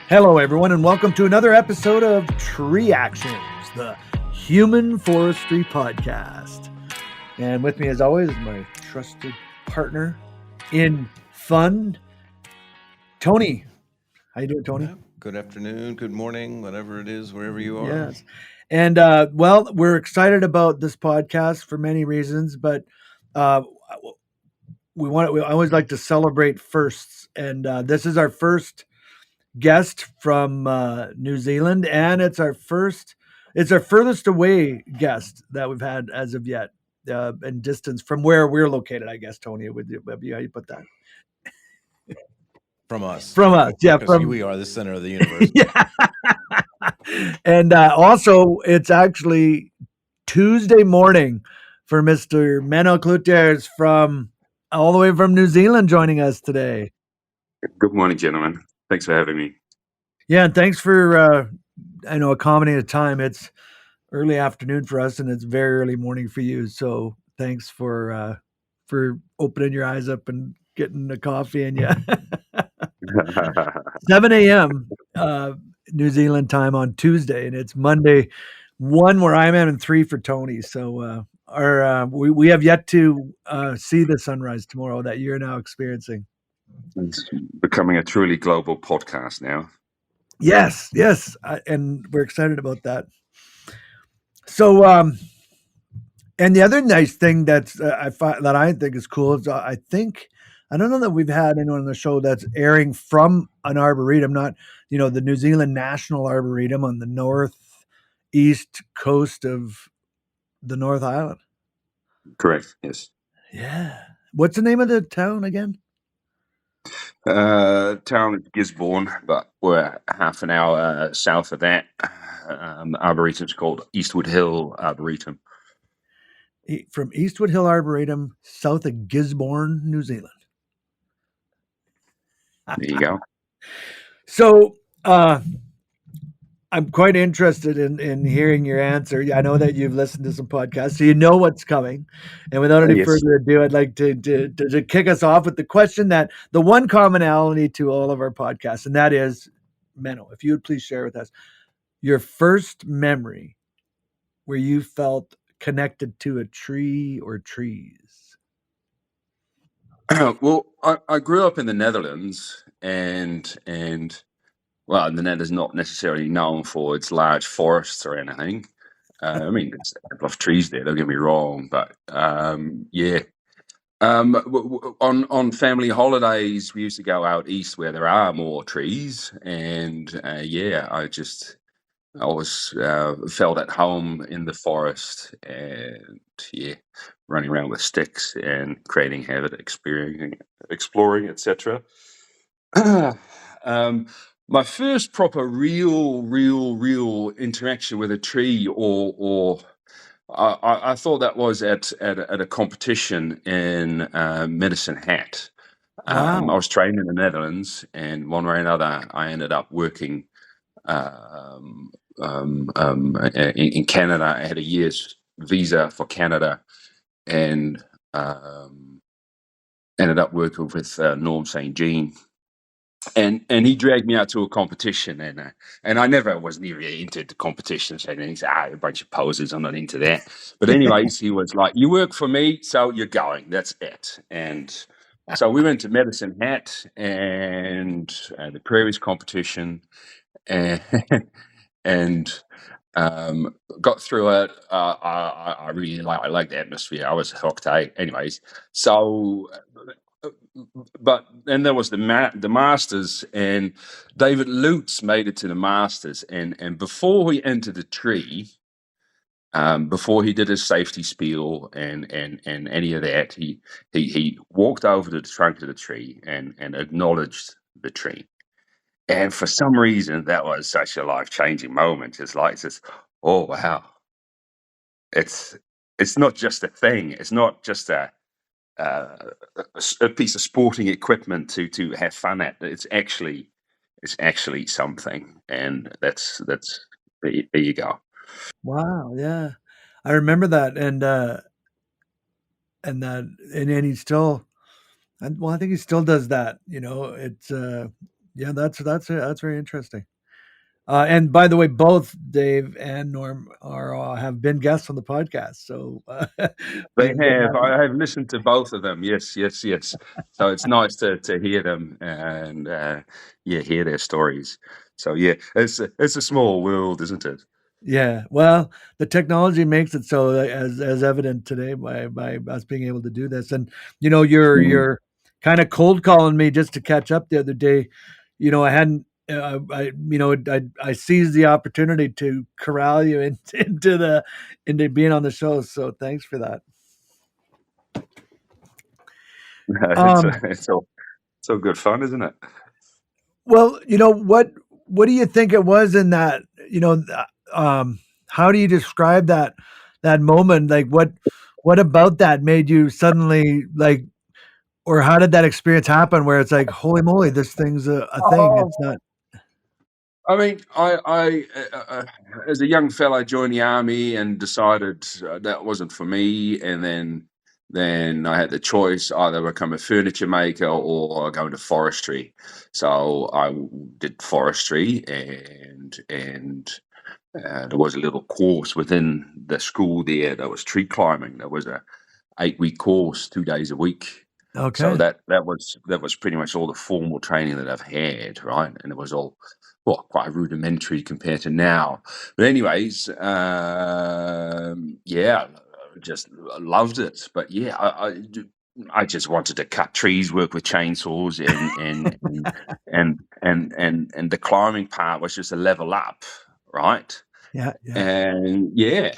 Hello, everyone, and welcome to another episode of Tree Actions, the Human Forestry Podcast. And with me, as always, is my trusted partner in fun, Tony. How you doing, Tony? Yeah. Good afternoon, good morning, whatever it is, wherever you are. Yes. And, well, we're excited about this podcast for many reasons, but I always like to celebrate firsts. And this is our first guest from New Zealand, and it's our furthest away guest that we've had as of yet, in distance from where we're located, I guess. Tony, would you, how you put that? From us. From us, yeah. Because we are the center of the universe. Yeah. And also, it's actually Tuesday morning for Mr. Menno Kluiters from all the way from New Zealand joining us today. Good morning, gentlemen. Thanks for having me. Yeah, and thanks for accommodating the time. It's early afternoon for us, and it's very early morning for you. So thanks for opening your eyes up and getting a coffee in you. 7 a.m. New Zealand time on Tuesday, and it's Monday 1 where I'm at and 3 for Tony. So we have yet to see the sunrise tomorrow that you're now experiencing. It's becoming a truly global podcast now. Yes, and we're excited about that. So, and the other nice thing that I think is cool is I don't know that we've had anyone on the show that's airing from an arboretum, not the New Zealand National Arboretum on the northeast coast of the North Island. Correct. Yes. Yeah. What's the name of the town again? Town is Gisborne, but we're half an hour south of that. The Arboretum is called Eastwood Hill Arboretum. From Eastwood Hill Arboretum, south of Gisborne, New Zealand. There you go. So, I'm quite interested in hearing your answer. I know that you've listened to some podcasts, so you know what's coming. And without any further ado, I'd like to kick us off with the question that the one commonality to all of our podcasts, and that is, Menno, if you would please share with us your first memory where you felt connected to a tree or trees. Well, I grew up in the Netherlands, and well, the Netherlands is not necessarily known for its large forests or anything. I mean, there's a couple of trees there, don't get me wrong, but yeah. On family holidays, we used to go out east where there are more trees, and yeah, I always felt at home in the forest, and yeah, running around with sticks and creating havoc, exploring, etc. My first proper real interaction with a tree, or I thought that was at a competition in Medicine Hat. Wow. I was trained in the Netherlands, and one way or another, I ended up working in Canada. I had a year's visa for Canada, and ended up working with Norm St. Jean. And he dragged me out to a competition, and I never was really into the competitions. And he said, a bunch of posers, I'm not into that. But anyways, he was like, you work for me, so you're going. That's it. And so we went to Medicine Hat and the Prairies competition, and got through it. I really liked the atmosphere. I was hooked. Anyways, so. But then there was the Masters, and David Lutz made it to the Masters, and before he entered the tree, before he did his safety spiel and any of that, he walked over to the trunk of the tree and acknowledged the tree. And for some reason, that was such a life-changing moment. It's just, oh wow, it's not just a thing. It's not just a piece of sporting equipment to have fun at. It's actually something, and that's there you go. Wow, yeah. I remember that, and then he still, well, I think he still does that. It's Yeah, that's very interesting. And by the way, both Dave and Norm are have been guests on the podcast, so They we've have. I have listened to both of them. Yes, yes, yes. So it's nice to hear them and yeah, hear their stories. So yeah, it's a small world, isn't it? yeah. Well, the technology makes it so as evident today by us being able to do this. And Mm. you're kind of cold calling me just to catch up the other day. I hadn't. I seized the opportunity to corral you into being on the show. So thanks for that. It's Um, it's all good fun, isn't it? well, what do you think it was in that? How do you describe that moment? Like what about that made you suddenly like, or how did that experience happen? Where it's like, holy moly, this thing's a thing. Oh, It's not. I mean, as a young fellow, joined the army and decided that wasn't for me, and then I had the choice either become a furniture maker or go into forestry. So did forestry, and there was a little course within the school there that was tree climbing. There was a 8-week course, 2 days a week. So Okay. that was pretty much all the formal training that I've had, right? And it was all quite rudimentary compared to now. But anyways, yeah, just loved it. But yeah, I just wanted to cut trees, work with chainsaws, and the climbing part was just a level up, right? Yeah. Yeah. And yeah,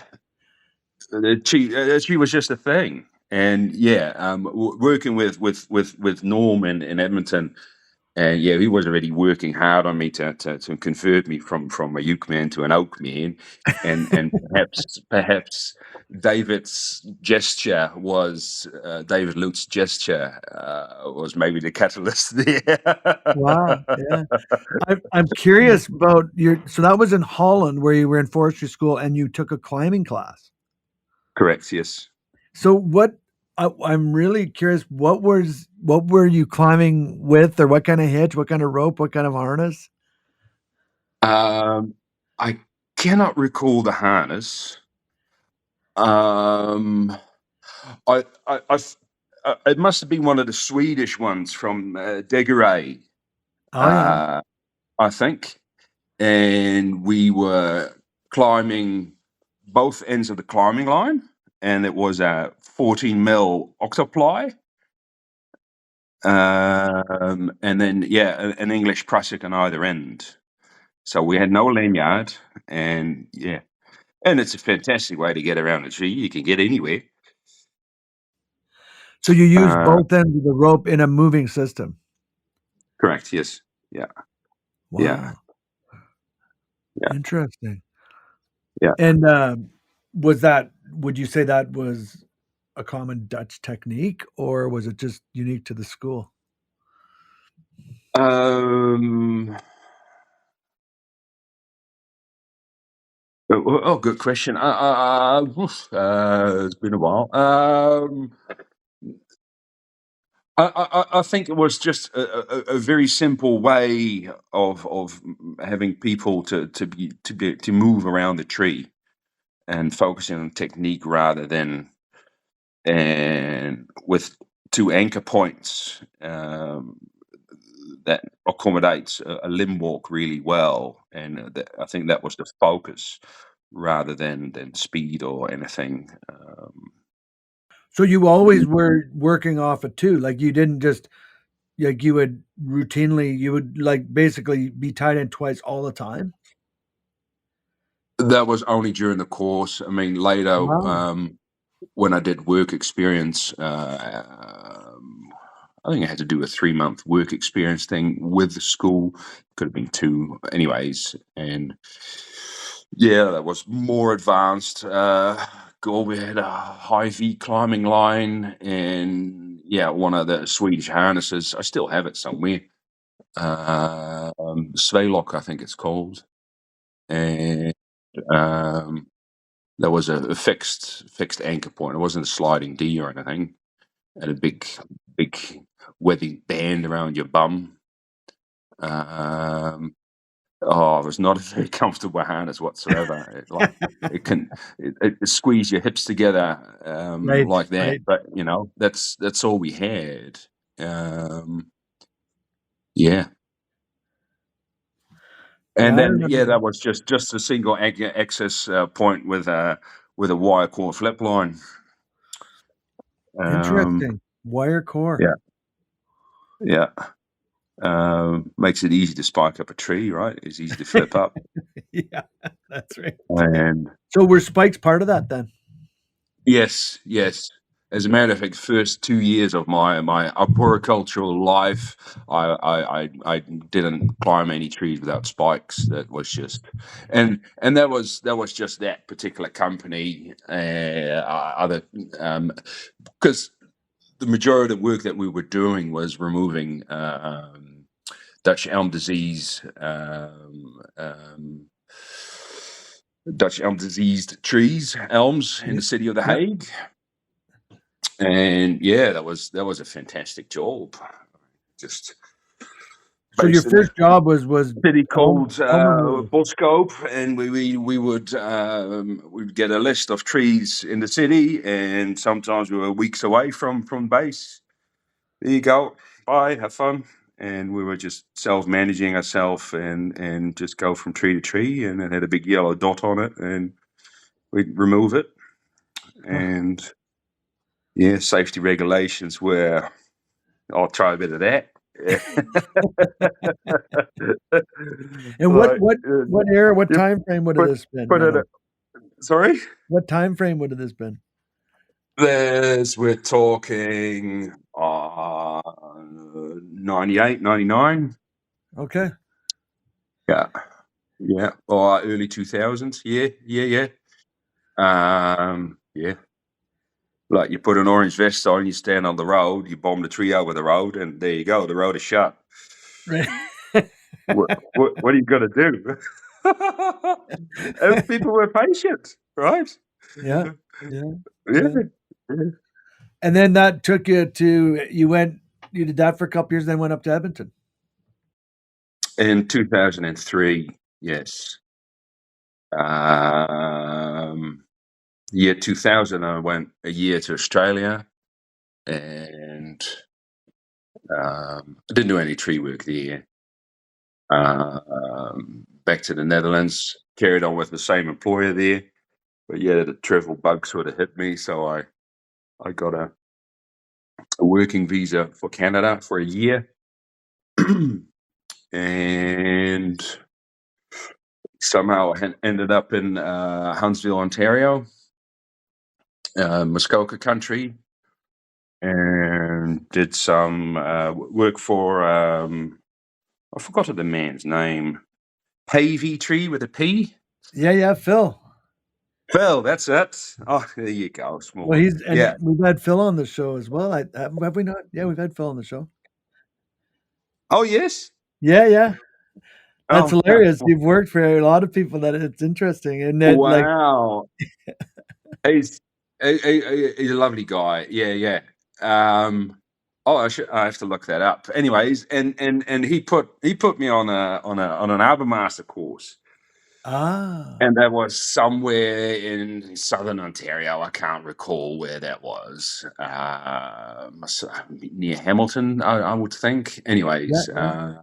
she was just a thing. And yeah, working with Norm in Edmonton, and yeah, he was already working hard on me to convert me from a uke man to an oak man, and perhaps David's gesture was David Luke's gesture was maybe the catalyst there. Wow. Yeah. I'm curious about your. So that was in Holland where you were in forestry school and you took a climbing class. Correct. Yes. So I'm really curious. What were you climbing with, or what kind of hitch, what kind of rope, what kind of harness? Um, I cannot recall the harness. Um, it must have been one of the Swedish ones from Degeray, Oh yeah. uh, I think. And we were climbing both ends of the climbing line, and it was a 14 mil octoply. And then, yeah, an English prusik on either end. So we had no lanyard, and yeah, and it's a fantastic way to get around a tree. You can get anywhere. So you use Uh, both ends of the rope in a moving system. Correct. Yes. Yeah. Yeah. Wow, Yeah. interesting. Yeah. And would you say that was a common Dutch technique, or was it just unique to the school? Um. Good question. It's been a while. I think it was just a very simple way of having people to move around the tree and focusing on technique rather than and with two anchor points that accommodates a limb walk really well, and I think that was the focus rather than speed or anything. So you always were working off it too. Like you didn't just like you would like basically be tied in twice all the time. That was only during the course. I mean, later, Wow. when I did work experience, I think I had to do a 3-month work experience thing with the school. Could have been two, anyways. And yeah, that was more advanced. We had a high V climbing line, and yeah, one of the Swedish harnesses. I still have it somewhere. Svelok, I think it's called, and um, there was a fixed anchor point. It wasn't a sliding D or anything. And a big webbing band around your bum. It was not a very comfortable harness whatsoever. It squeeze your hips together Right, like that. right. But that's all we had. Yeah. Yeah, And I then, remember that that. was just a single access point with a wire core flip line. Interesting. Wire core. Yeah, yeah. Makes it easy to spike up a tree, right? It's easy to flip up. Yeah, that's right. And So were spikes part of that then? yes. As a matter of fact, first 2 years of my arboricultural life, I didn't climb any trees without spikes. That was just, and that was just that particular company. Other because the majority of the work that we were doing was removing Dutch elm disease, Dutch elm diseased trees, elms in the city of The Yep. Hague. And that was a fantastic job. Just So your based in a first job was city elm called removal. Boskoop, and we would get a list of trees in the city, and sometimes we were weeks away from base. There you go, bye, have fun. And we were just self-managing ourselves and just go from tree to tree, and it had a big yellow dot on it, and we'd remove it. And safety regulations were, I'll try a bit of that. Yeah. And what Like, what what era, what you time frame would have put this been, put it. Menno? Sorry. What time frame would have this been? We're talking 98, 99. Okay. Yeah, or early 2000s. Yeah. Yeah. Like you put an orange vest on, you stand on the road, you bomb the tree over the road, and there you go. The road is shut. Right. What are you gonna do? And people were patient, right? Yeah. Yeah. Yeah. Yeah. And then that took you to you did that for a couple years, then went up to Edmonton. In 2003, yes. Year 2000, I went a year to Australia, and I didn't do any tree work there. Back to the Netherlands, carried on with the same employer there, but the travel bug sort of hit me, so I got a working visa for Canada for a year, and somehow ended up in Huntsville, Ontario, Muskoka country, and did some work for I forgot the man's name. Pavey Tree with a P. Yeah, Phil. Phil, that's it. Oh, there you go. Small Well, world. Yeah. we've had Phil on the show as well. Have we not? Yeah, we've had Phil on the show. Oh, yes. Yeah. That's Oh, hilarious. You've worked for a lot of people that it's interesting. And that wow. He's he's a lovely guy. Yeah. I have to look that up. Anyways, and he put me on an Arbor Master course. And that was somewhere in southern Ontario. I can't recall where that was. Near Hamilton, I would think. Anyways, yeah.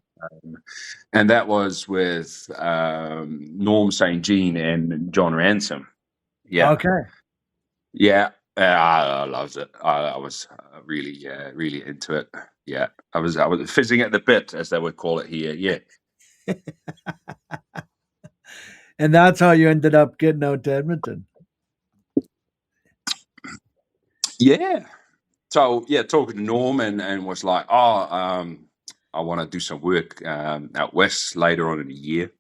and that was with Norm St. Jean and John Ransom. Yeah. Okay. Yeah. I loved it. I was really, really into it. Yeah. I was fizzing at the bit, as they would call it here. Yeah. And that's how you ended up getting out to Edmonton. Yeah. So talking to Norm and was like, I want to do some work out west later on in the year.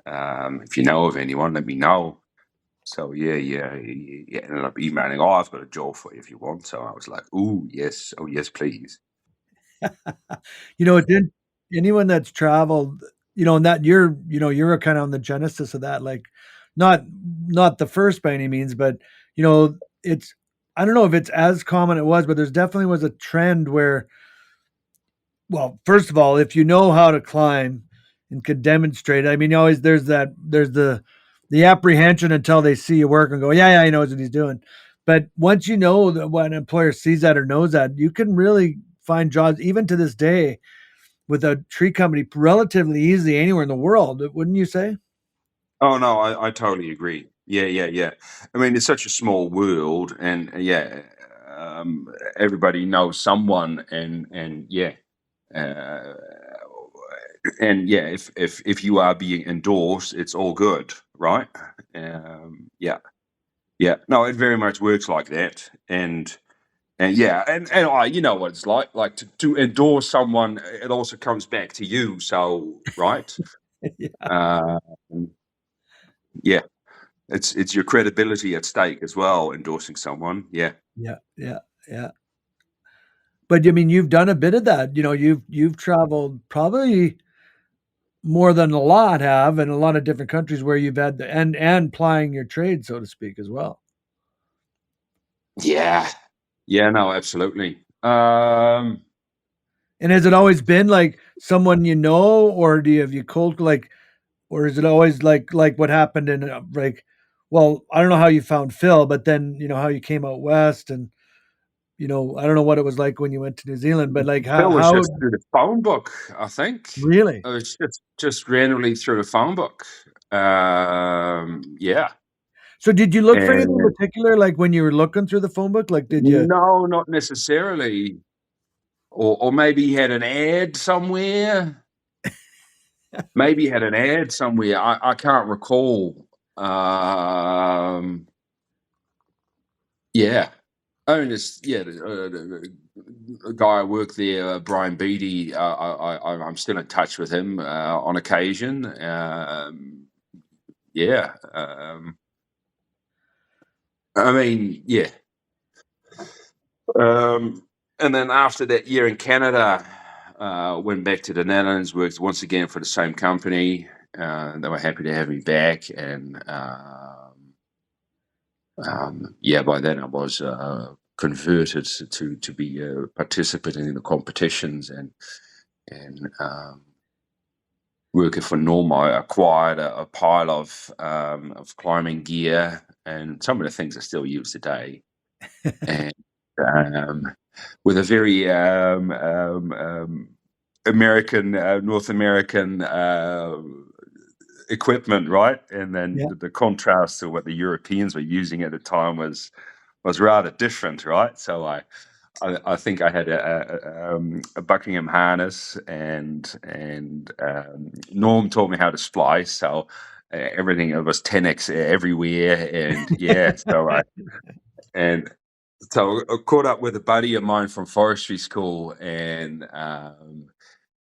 If you know of anyone, let me know. So he ended up emailing, I've got a job for you if you want. So I was like, ooh, yes. Oh, yes, please. Anyone that's traveled, and that you're kind of on the genesis of that, like not the first by any means, but it's, I don't know if it's as common it was, but there's definitely was a trend where Well, first of all, if you know how to climb and can demonstrate, I mean, always there's the apprehension until they see you work and go, yeah, yeah, he knows what he's doing. But once you know that when an employer sees that or knows that, you can really find jobs even to this day with a tree company relatively easily anywhere in the world, wouldn't you say? Oh no, I totally agree. Yeah, yeah, yeah. I mean, it's such a small world, and yeah, everybody knows someone, and yeah, uh, and yeah, if you are being endorsed, it's all good, right? Yeah, yeah. No, it very much works like that, and yeah, and I, you know what it's like to endorse someone. It also comes back to you, so right. Yeah, Uh, yeah. It's your credibility at stake as well, endorsing someone. Yeah. yeah, yeah, yeah. But I mean, you've done a bit of that. You've traveled probably more than a lot have in a lot of different countries where you've had and plying your trade, so to speak, as well. Yeah. Yeah, no, absolutely. And has it always been like someone you know, or have you cold like, or is it always like what happened in like, well, I don't know how you found Phil, but then how you came out west, and I don't know what it was like when you went to New Zealand, but like Phil was how just through the phone book, I think. really? It was just randomly through the phone book. Yeah. So did you look for anything in And particular, like when you were looking through the phone book? Like, did you? no, not necessarily. Or maybe he had an ad somewhere. Maybe he had an ad somewhere. I can't recall. Yeah. Oh, and it's yeah, the guy I work there, Brian Beattie. I'm still in touch with him on occasion. Yeah, I mean, yeah. And then after that year in Canada, went back to the Netherlands, worked once again for the same company. They were happy to have me back, and yeah, by then I was converted to be participating in the competitions and working for Norm. I acquired a pile of climbing gear, and some of the things I still use today, and um, with a very American, North American equipment, right? And then Yeah. the contrast to what the Europeans were using at the time was rather different, right? So I think I had a Buckingham harness, and Norm taught me how to splice. So everything, it was 10x everywhere, and yeah. So I caught up with a buddy of mine from forestry school, and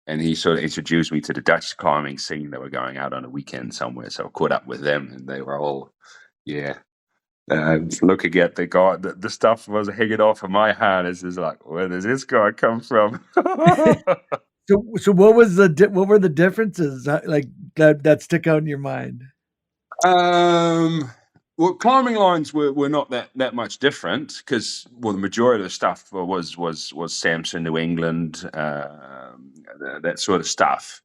he sort of introduced me to the Dutch climbing scene that were going out on a weekend somewhere. So I caught up with them, and they were all, yeah. Looking at the guy, the stuff was hanging off of my harness is like, where does this guy come from? So what were the differences like that stick out in your mind? um, well, climbing lines were not that much different because well, the majority of the stuff was Samson, New England, that sort of stuff.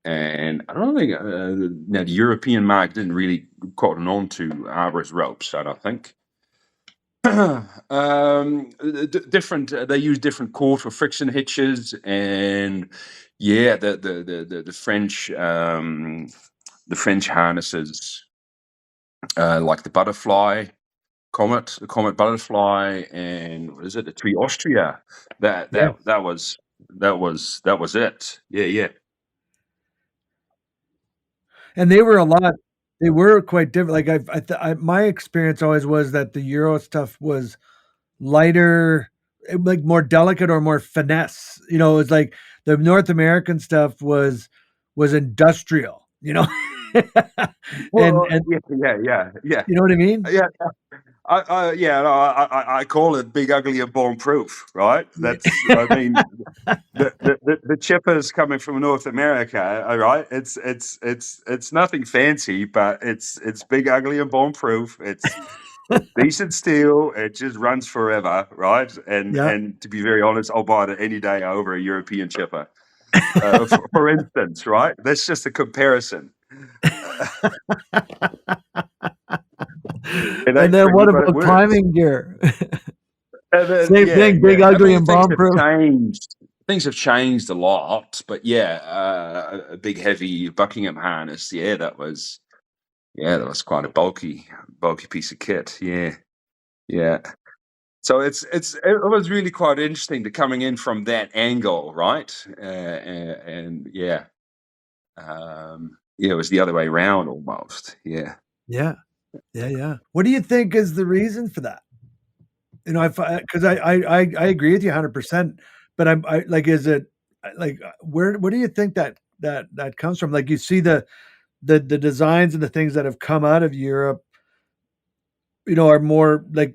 And I don't think now the European market didn't really cotton on to arborist ropes. I don't think. Different. They use different cord for friction hitches, and yeah, the French harnesses, like the comet butterfly, and what is it, the tree Austria? That Yeah. that that was that was it. Yeah, yeah. And they were quite different. Like my experience always was that the Euro stuff was lighter, like more delicate or more finesse. It was like the North American stuff was industrial, and Well, yeah. you know what I mean? Yeah, yeah, no, I call it big, ugly, and bomb-proof, right? Yeah. That's, I mean, the chippers coming from North America, all right? It's nothing fancy, but it's big, ugly, and bomb-proof. Decent steel. It just runs forever, right? Yeah. And to be very honest, I'll buy it any day over a European chipper. For instance, right? That's just a comparison. It And ain't then pretty, what but it about works. climbing gear? And then, Same thing, big, I ugly, mean, and things have bomb-proof. changed. Things have changed a lot, but a big, heavy Buckingham harness. That was quite a bulky piece of kit. Yeah. So it was really quite interesting to coming in from that angle, right? It was the other way around almost. Yeah. Yeah. What do you think is the reason for that? You know, because I agree with you 100%, but I like, is it like, where do you think that comes from? Like, you see the designs and the things that have come out of Europe, are more like,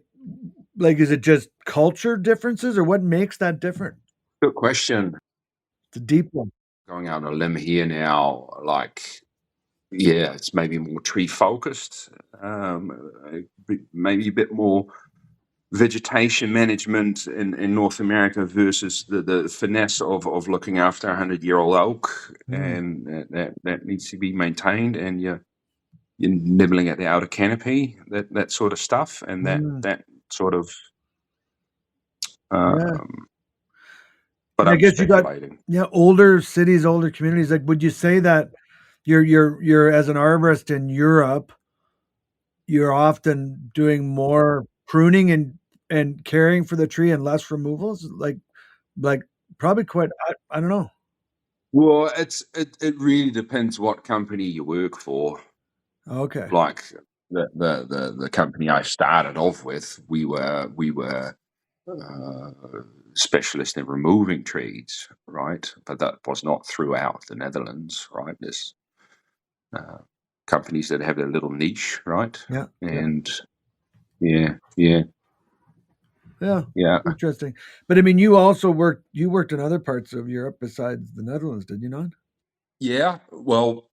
is it just culture differences, or what makes that different? Good question. It's a deep one. Going out on a limb here now, like, it's maybe more tree focused, maybe a bit more vegetation management in North America versus the finesse of looking after 100-year-old oak, and that needs to be maintained, and you're nibbling at the outer canopy, that sort of stuff, and that sort of. Yeah. But And I I'm guess you got, speculating. older cities, older communities. Like, would you say that you're as an arborist in Europe, you're often doing more pruning and caring for the tree and less removals? Like probably quite. I don't know. Well, it really depends what company you work for. Okay. Like the company I started off with, we were uh, specialist in removing trees, right? But that was not throughout the Netherlands, right? There's companies that have their little niche, right? Yeah. And yeah. Interesting. But I mean, you also worked in other parts of Europe besides the Netherlands, did you not? Yeah. Well,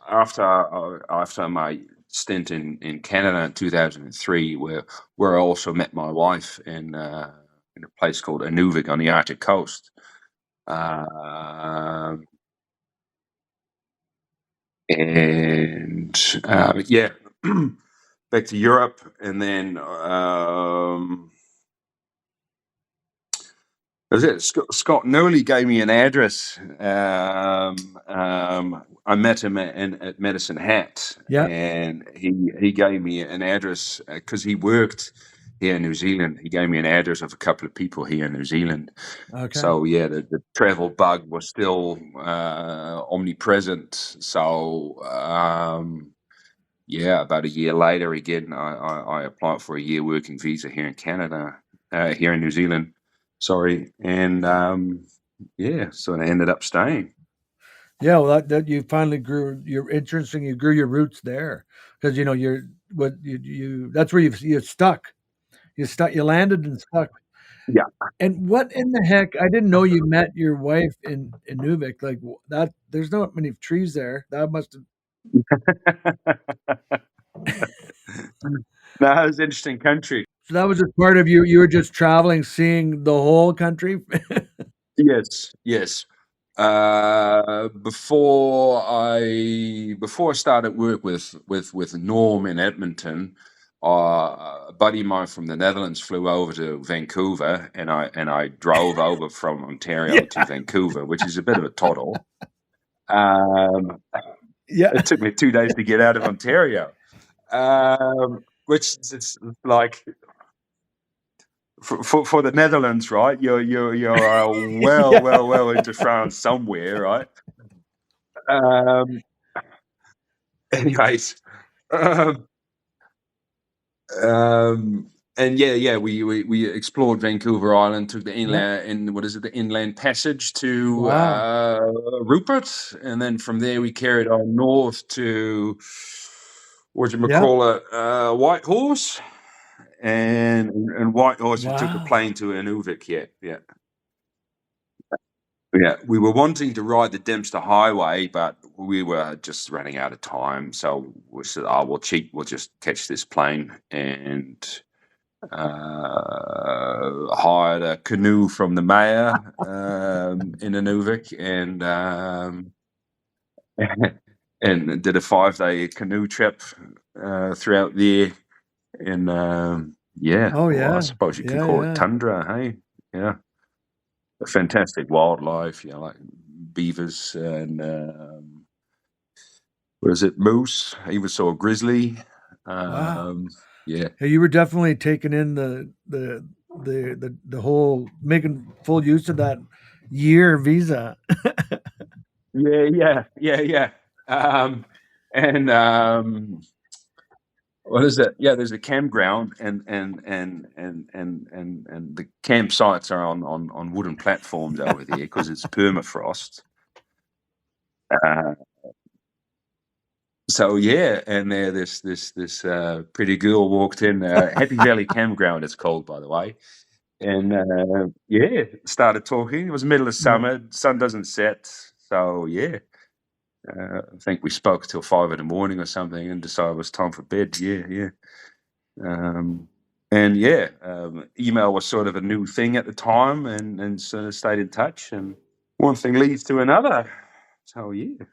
after my stint in Canada in 2003, where I also met my wife in a place called Inuvik on the Arctic coast. And back to Europe, and then was it Scott Noley gave me an address. I met him at Medicine Hat, Yeah. and he gave me an address because he worked here in New Zealand. He gave me an address of a couple of people here in New Zealand. Okay. So the travel bug was still omnipresent. So about a year later, again, I applied for a year working visa here in Canada, here in New Zealand. Sorry, and so I ended up staying. Yeah, well, that you finally grew. You're interesting. You grew your roots there because you're what you. That's where you stuck. You stuck. You landed and stuck. Yeah. And what in the heck? I didn't know you met your wife in Nuvik. Like that. There's not many trees there. That must have. No, it was an interesting country. So that was just part of you. You were just traveling, seeing the whole country. Yes. Before I started work with Norm in Edmonton, a buddy of mine from the Netherlands flew over to Vancouver, and I drove over from Ontario to Vancouver, which is a bit of a toddle. Yeah. It took me 2 days to get out of Ontario, which is like. For the Netherlands, right? You're well into France somewhere, right? Anyways, and we explored Vancouver Island, took the inland, the inland passage to Wow. Rupert, and then from there we carried on north to Whitehorse, and Whitehorse we took a Wow. plane to Inuvik. Yeah. Yeah, we were wanting to ride the Dempster Highway, but we were just running out of time. So we said, "Oh, we'll cheat. We'll just catch this plane," and hired a canoe from the mayor in Inuvik, and did a 5-day canoe trip throughout there. And yeah, Oh well, I yeah, suppose you can yeah, call it yeah. tundra, hey? Yeah, fantastic wildlife, like beavers and what is it, moose? I even saw a grizzly. Wow. Yeah, Yeah, you were definitely taking in the whole making full use of that year visa. yeah. And what is it? Yeah, there's a campground, and the campsites are on wooden platforms over there because it's permafrost. So yeah, and there this pretty girl walked in. Happy Valley Campground, it's called, by the way. And yeah, started talking. It was middle of Yeah. summer, sun doesn't set. So yeah, I think we spoke till 5 in the morning or something, and decided it was time for bed. Yeah. And yeah, email was sort of a new thing at the time, and sort of stayed in touch, and one thing leads to another. So yeah.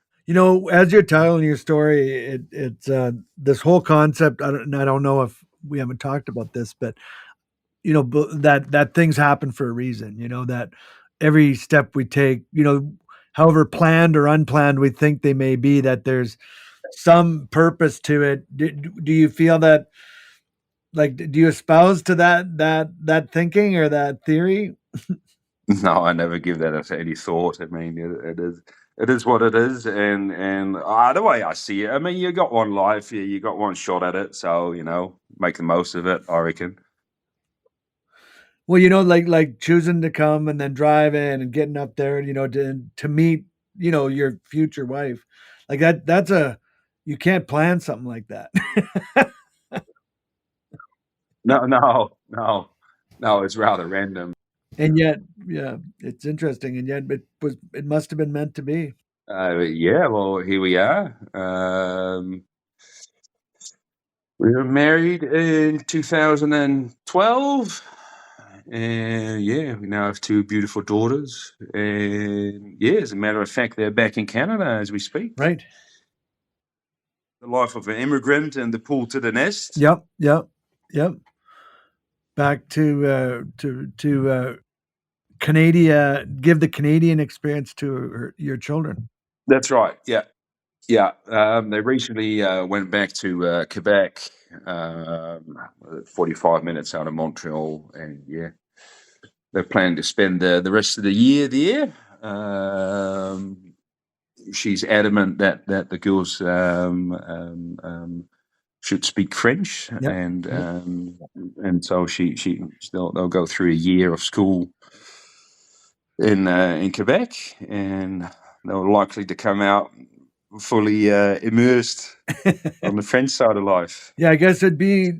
As you're telling your story, it's this whole concept. I don't know if we haven't talked about this, but that things happen for a reason. That every step we take, however planned or unplanned we think they may be, that there's some purpose to it. Do you feel that? Like, do you espouse to that thinking or that theory? No, I never give that any thought. I mean, it is what it is, and the way I see it, I mean, you got one life, you got one shot at it, so make the most of it, I reckon. Well, like choosing to come and then drive in and getting up there, to meet, your future wife. Like that's you can't plan something like that. No, it's rather random. And yet, yeah, it's interesting. And yet it must have been meant to be. Yeah, well, here we are. We were married in 2012. And yeah, we now have two beautiful daughters. And yeah, as a matter of fact, they're back in Canada as we speak. Right. The life of an immigrant and the pull to the nest. Yep. Back to Canada, give the Canadian experience to your children. That's right. Yeah. Yeah. They recently went back to Quebec, 45 minutes out of Montreal. And yeah, they're planning to spend the rest of the year there. She's adamant that the girls should speak French, Yep. and so they'll go through a year of school in Quebec, and they're likely to come out fully immersed on the French side of life. Yeah, I guess it'd be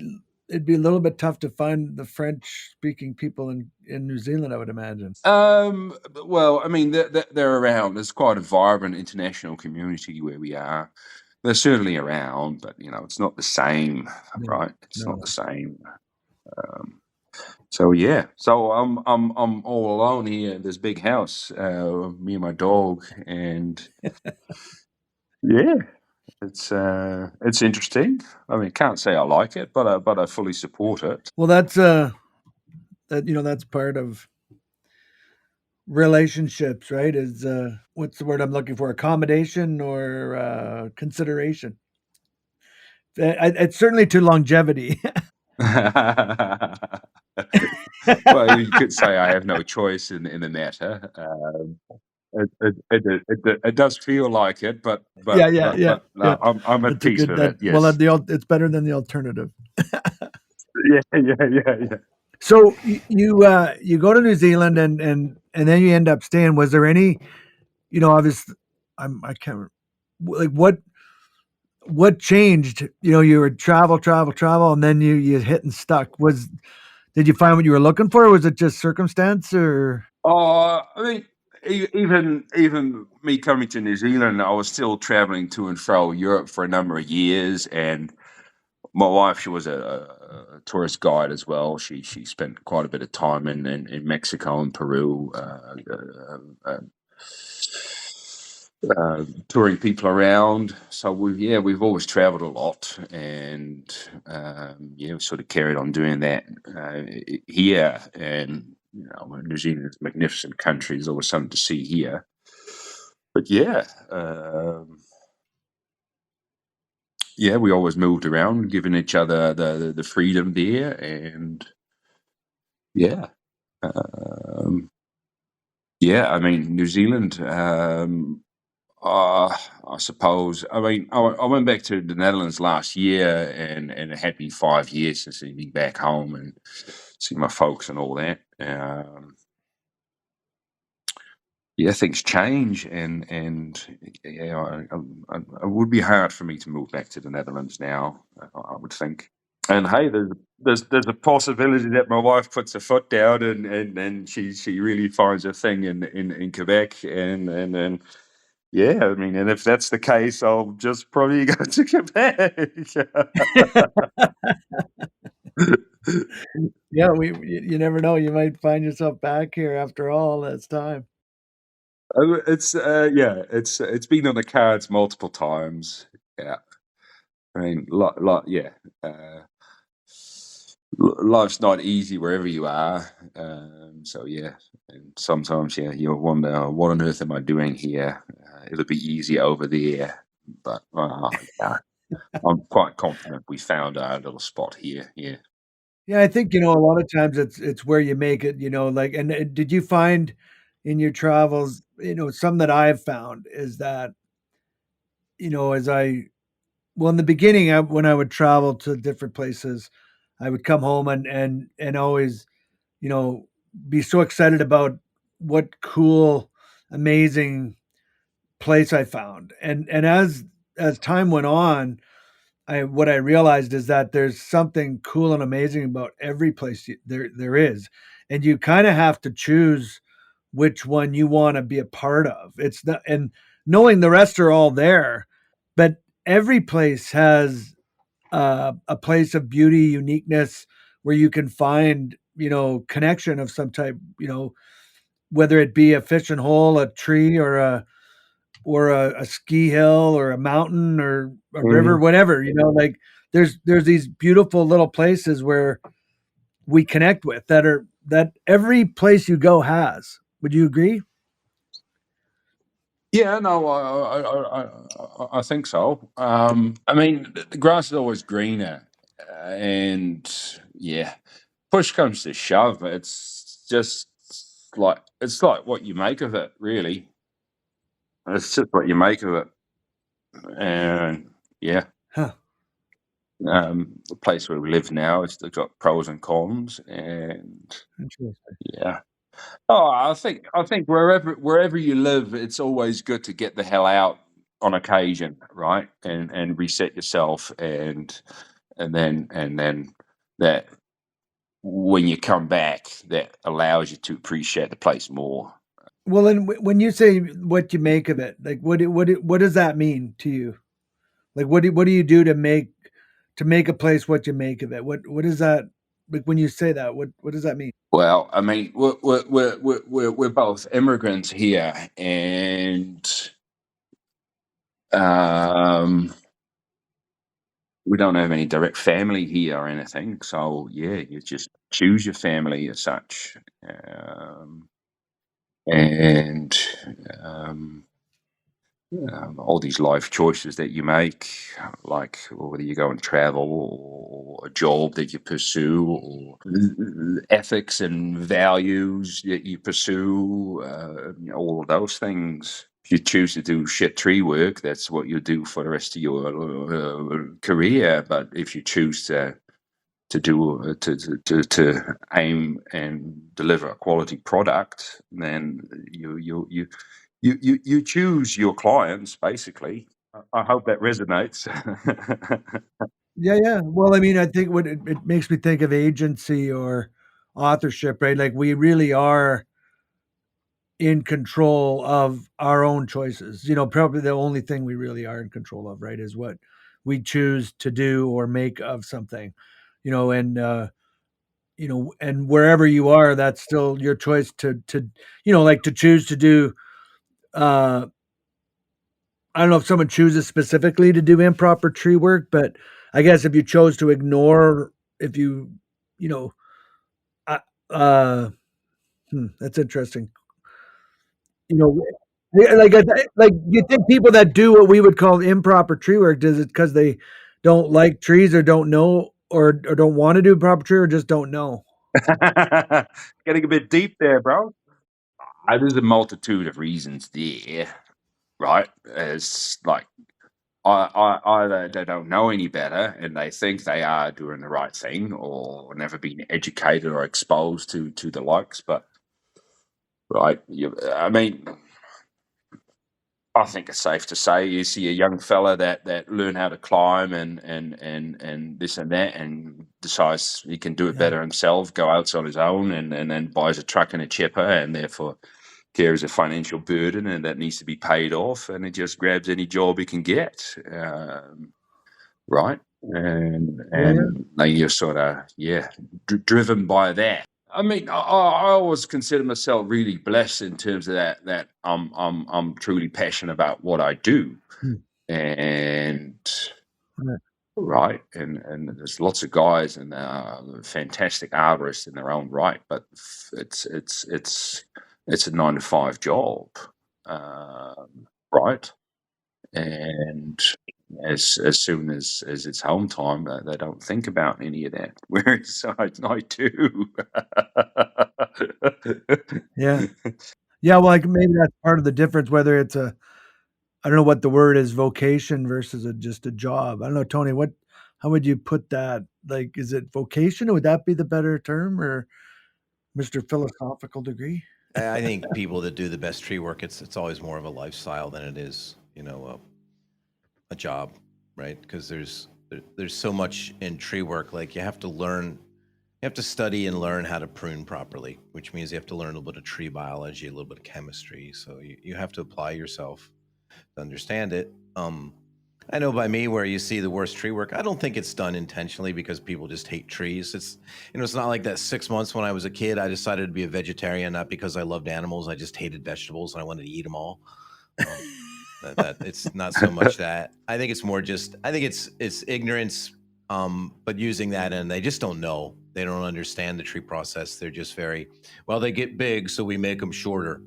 a little bit tough to find the French speaking people in New Zealand, I would imagine. Well, I mean, they're around. There's quite a vibrant international community where we are. They're certainly around, but it's not the same, No, right? It's not no. the same. So yeah, so I'm all alone here in this big house, me and my dog, and yeah, it's interesting. I mean, can't say I like it, but I fully support it. Well, that's that's part of relationships, right? Is what's the word I'm looking for? Accommodation or consideration. It's certainly to longevity. Well, you could say I have no choice in the matter. It does feel like it, but Yeah. no, I'm at That's a peace good with that. it. Well, Yes. it's better than the alternative. Yeah. So you go to New Zealand and then you end up staying. Was there any, obviously, I can't remember, like what changed? You were travel, and then you hit and stuck. Did you find what you were looking for? Or was it just circumstance or? I mean, even me coming to New Zealand, I was still traveling to and fro Europe for a number of years, and my wife, she was a tourist guide as well. She spent quite a bit of time in Mexico and Peru, touring people around. So we've always travelled a lot, and we sort of carried on doing that here. And New Zealand is a magnificent country. There's always something to see here. But we always moved around, giving each other the freedom there, and I mean, New Zealand. I suppose. I mean, I went back to the Netherlands last year, and it had been 5 years since I'd been back home and see my folks and all that. Things change, and it would be hard for me to move back to the Netherlands now. I would think. And hey, there's a possibility that my wife puts her foot down and she really finds a thing in Quebec, and I mean, and if that's the case, I'll just probably go to Quebec. Yeah, you never know. You might find yourself back here after all this time. It's been on the cards multiple times. Yeah, I mean, life's not easy wherever you are. So and sometimes you wonder what on earth am I doing here? It'll be easy over there, but I'm quite confident we found our little spot here. Yeah. Yeah, I think, a lot of times it's where you make it, like, and did you find in your travels, some that I've found is that, as in the beginning, when I would travel to different places, I would come home and always, you know, be so excited about what cool, amazing place I found. And as time went on, what I realized is that there's something cool and amazing about every place there is, and you kind of have to choose which one you want to be a part of. It's not, and knowing the rest are all there, but every place has a place of beauty, uniqueness, where you can find connection of some type. Whether it be a fishing hole, a tree, or a ski hill or a mountain or a river, Mhm. whatever, like there's these beautiful little places where we connect with that every place you go has. Would you agree? Yeah, no, I think so. I mean, the grass is always greener, and push comes to shove, it's just it's like what you make of it, really. It's just what you make of it, and yeah. Huh. The place where we live now, it's got pros and cons, and Interesting. yeah. Oh, I think wherever you live, it's always good to get the hell out on occasion, right? And reset yourself, and then that when you come back, that allows you to appreciate the place more. Well, and when you say what you make of it, like what does that mean to you? Like what do you do to make a place what you make of it? What is that, like, when you say that? What does that mean? Well, I mean, we're both immigrants here, and um, we don't have any direct family here or anything. So you just choose your family as such, and um, all these life choices that you make, like whether you go and travel or a job that you pursue, or ethics and values that you pursue, all of those things. If you choose to do shit tree work, that's what you do for the rest of your career. But if you choose to do to aim and deliver a quality product, then you choose your clients, basically. I hope that resonates. Yeah, yeah. Well, I mean, I think what it makes me think of agency or authorship, right? Like we really are in control of our own choices. Probably the only thing we really are in control of, right, is what we choose to do or make of something. And wherever you are, that's still your choice to like to choose to do. Uh, I don't know if someone chooses specifically to do improper tree work, but I guess if you chose to ignore, if you know, uh, uh, that's interesting. You know, like you think people that do what we would call improper tree work, does it because they don't like trees or don't know or don't want to do proper tree or just don't know? Getting a bit deep there, bro. There's a multitude of reasons there, right? It's like either they don't know any better and they think they are doing the right thing, or never been educated or exposed to the likes. But right, I mean, I think it's safe to say you see a young fella that learn how to climb and this and that, and decides he can do it Yeah. better himself, go out on his own, and then buys a truck and a chipper, and therefore carries a financial burden, and that needs to be paid off, and it just grabs any job he can get, right? And you're sort of driven by that. I mean, I always consider myself really blessed in terms of that I'm truly passionate about what I do, Hmm. and Right. right, and there's lots of guys and fantastic arborists in their own right, but it's a 9 to 5 job, right? And as soon as it's home time, they don't think about any of that. Whereas I do. Yeah. Yeah, well, like maybe that's part of the difference, whether it's I don't know what the word is, vocation versus just a job. I don't know, Tony, how would you put that? Like, is it vocation? Would that be the better term, or Mr. Philosophical degree? I think people that do the best tree work, it's always more of a lifestyle than it is, a job, right? Because there's so much in tree work. Like you have to study and learn how to prune properly, which means you have to learn a little bit of tree biology, a little bit of chemistry. So you have to apply yourself to understand it. I know by me where you see the worst tree work, I don't think it's done intentionally because people just hate trees. It's not like that 6 months when I was a kid, I decided to be a vegetarian, not because I loved animals. I just hated vegetables and I wanted to eat them all. That it's not so much that. I think it's more just, I think it's ignorance, but using that, and they just don't know. They don't understand the tree process. They're just they get big, so we make them shorter,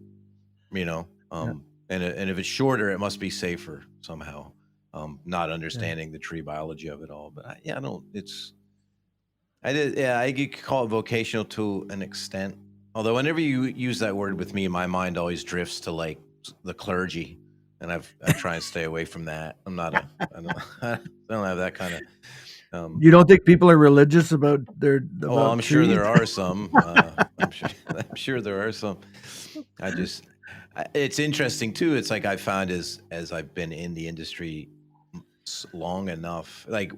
and if it's shorter, it must be safer somehow. Not understanding the tree biology of it all. But I could call it vocational to an extent. Although whenever you use that word with me, my mind always drifts to like the clergy, and I try and stay away from that. I don't have that kind of. You don't think people are religious about I'm sure there are some. I'm sure there are some. It's interesting too. It's like I found as I've been in the industry long enough, like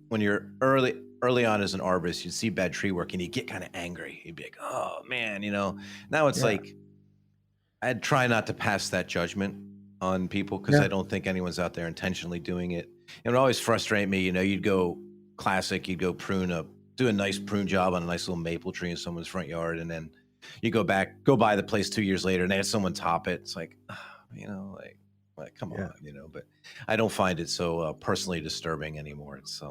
when you're early on as an arborist, you'd see bad tree work and you get kind of angry. You'd be like, oh man, now it's like I'd try not to pass that judgment on people because I don't think anyone's out there intentionally doing it. It would always frustrate me. You'd go classic, you'd go do a nice prune job on a nice little maple tree in someone's front yard, and then you go by the place 2 years later and they had someone top it. It's like, like come on, but I don't find it so personally disturbing anymore. It's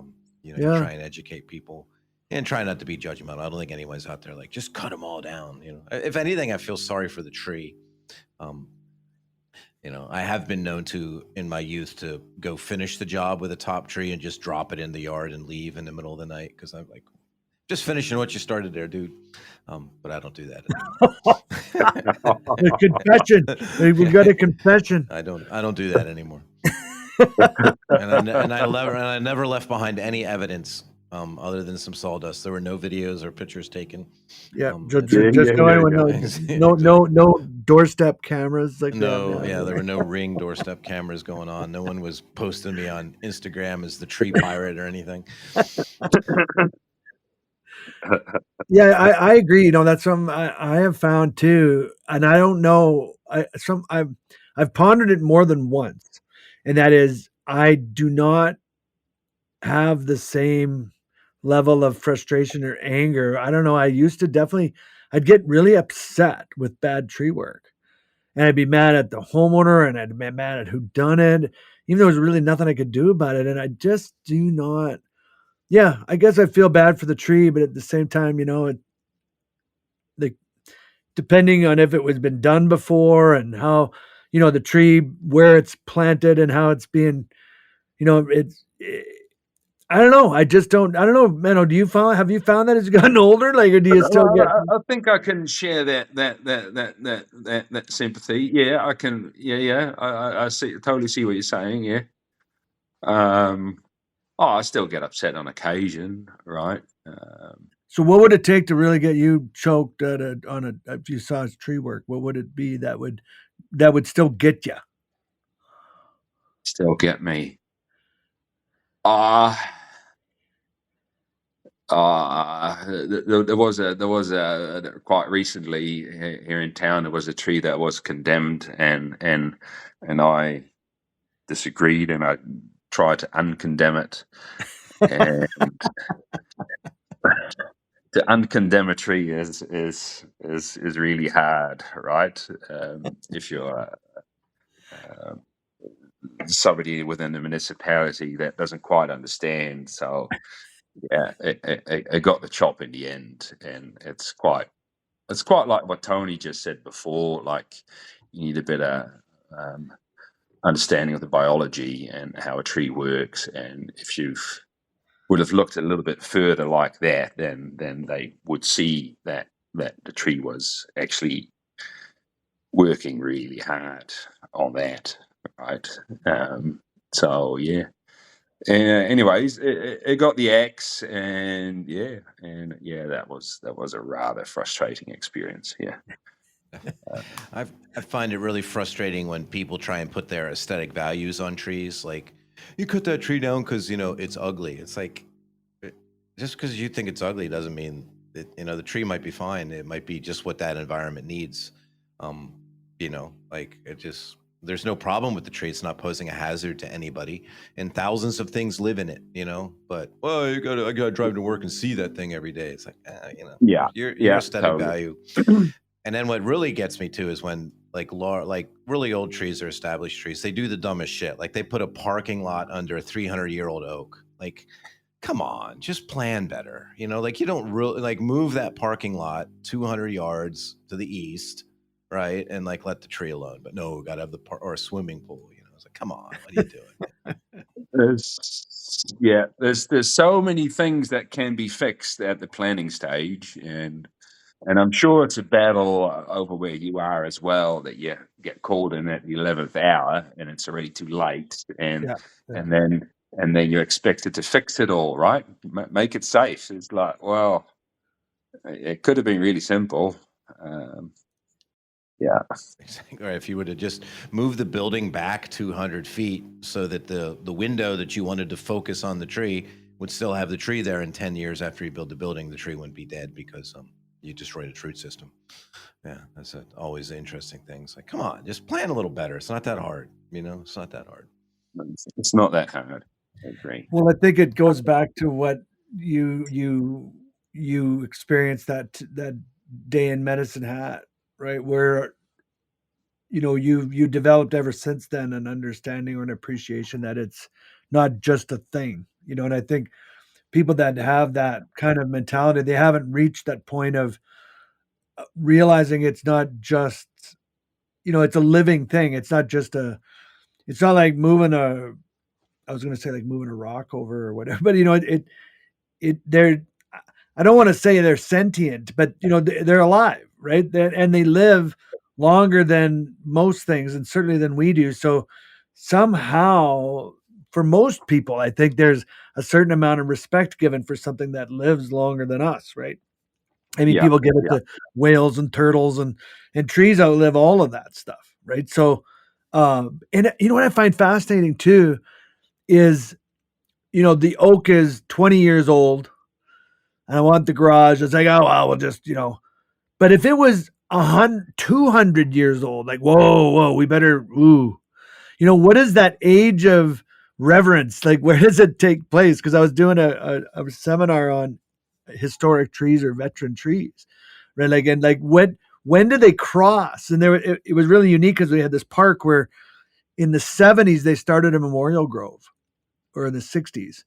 you try and educate people and try not to be judgmental. I don't think anyone's out there like just cut them all down. If anything, I feel sorry for the tree. I have been known to, in my youth, to go finish the job with a top tree and just drop it in the yard and leave in the middle of the night because I'm like, just finishing what you started there, dude. But I don't do that anymore. The confession. We got a confession. I don't do that anymore. and I never left behind any evidence other than some sawdust. There were no videos or pictures taken. Yeah, just going with no doorstep cameras like that. There were no Ring doorstep cameras going on. No one was posting me on Instagram as the tree pirate or anything. Yeah, I agree. That's something I have found too, and I don't know. I've pondered it more than once, and that is I do not have the same level of frustration or anger. I don't know. I used to definitely. I'd get really upset with bad tree work, and I'd be mad at the homeowner, and I'd be mad at who done it, even though there was really nothing I could do about it. And I just do not. Yeah, I guess I feel bad for the tree, but at the same time, the depending on if it was been done before and how the tree where it's planted and how it's being I don't know. I don't know, Menno, have you found that it's gotten older, like, or do you still get? I think I can share that sympathy. Yeah, I can. Yeah. I totally see what you're saying. Yeah. I still get upset on occasion, right? So what would it take to really get you choked if you saw tree work? What would it be that would still get you? Still get me. Uh there was a quite recently here in town. There was a tree that was condemned, and I disagreed, and I tried to uncondemn it. And to uncondemn a tree is really hard, right? If you're somebody within the municipality that doesn't quite understand, so yeah, it got the chop in the end, and it's quite like what Tony just said before. Like, you need a better understanding of the biology and how a tree works, and if you would have looked a little bit further like that, then they would see that the tree was actually working really hard on that, right? So yeah. Anyways, it got the axe, and yeah, that was a rather frustrating experience. Yeah. I find it really frustrating when people try and put their aesthetic values on trees. Like, you cut that tree down because it's ugly. It's like, just because you think it's ugly doesn't mean that the tree might be fine. It might be just what that environment needs. Like, there's no problem with the tree. It's not posing a hazard to anybody, and thousands of things live in it. But I gotta drive to work and see that thing every day. It's like, Yeah. your aesthetic totally. value. And then what really gets me too is when like really old trees or established trees, they do the dumbest shit. Like, they put a parking lot under a 300-year-old oak. Like, come on, just plan better. Like, you don't really like move that parking lot 200 yards to the east, right? And like let the tree alone. But no, we got to have or a swimming pool. It's like, come on, what are you doing? There's so many things that can be fixed at the planning stage, and I'm sure it's a battle over where you are as well, that you get called in at the 11th hour and it's already too late, and Yeah. and then you're expected to fix it all, right? Make it safe. It's like, well, it could have been really simple. Yeah. Or if you were to just move the building back 200 feet so that the window that you wanted to focus on the tree would still have the tree there, in 10 years after you build the building, the tree wouldn't be dead because you destroyed a root system. Yeah, that's always the interesting things. Like, come on, just plan a little better. It's not that hard. It's not that hard. It's not that hard. I agree. Well, I think it goes back to what you experienced that day in Medicine Hat, right? Where you developed ever since then an understanding or an appreciation that it's not just a thing, and I think people that have that kind of mentality, they haven't reached that point of realizing it's not just, it's a living thing. It's not just it's not like I was going to say like moving a rock over or whatever, but they're, I don't want to say they're sentient, but they're alive, right? And they live longer than most things, and certainly than we do. So somehow, for most people, I think there's a certain amount of respect given for something that lives longer than us, right? I mean, people give it to whales and turtles, and trees outlive all of that stuff, right? So, and what I find fascinating too is, the oak is 20 years old, and I want the garage. It's like, oh, well, we'll just, but if it was 200 years old, like, whoa, we better, ooh, what is that age of reverence? Like, where does it take place? Because I was doing a seminar on historic trees or veteran trees, right? Like, and like, when do they cross? And it was really unique because we had this park where in the 70s they started a memorial grove, or in the 60s,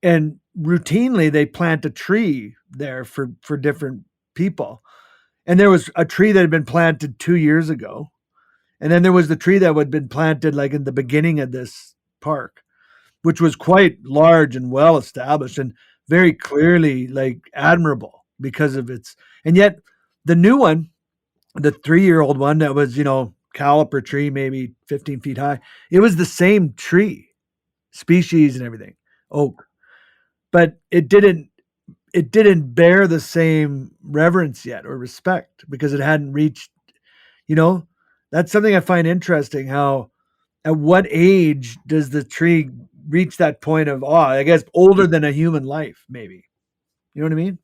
and routinely they plant a tree there for different people. And there was a tree that had been planted 2 years ago. And then there was the tree that had been planted like in the beginning of this park, which was quite large and well established and very clearly like admirable because of its. And yet the new one, the 3-year-old one that was, caliper tree, maybe 15 feet high, it was the same tree, species and everything, oak, but it didn't bear the same reverence yet or respect because it hadn't reached, that's something I find interesting. How, at what age does the tree reach that point of awe? I guess older than a human life, maybe. You know what I mean?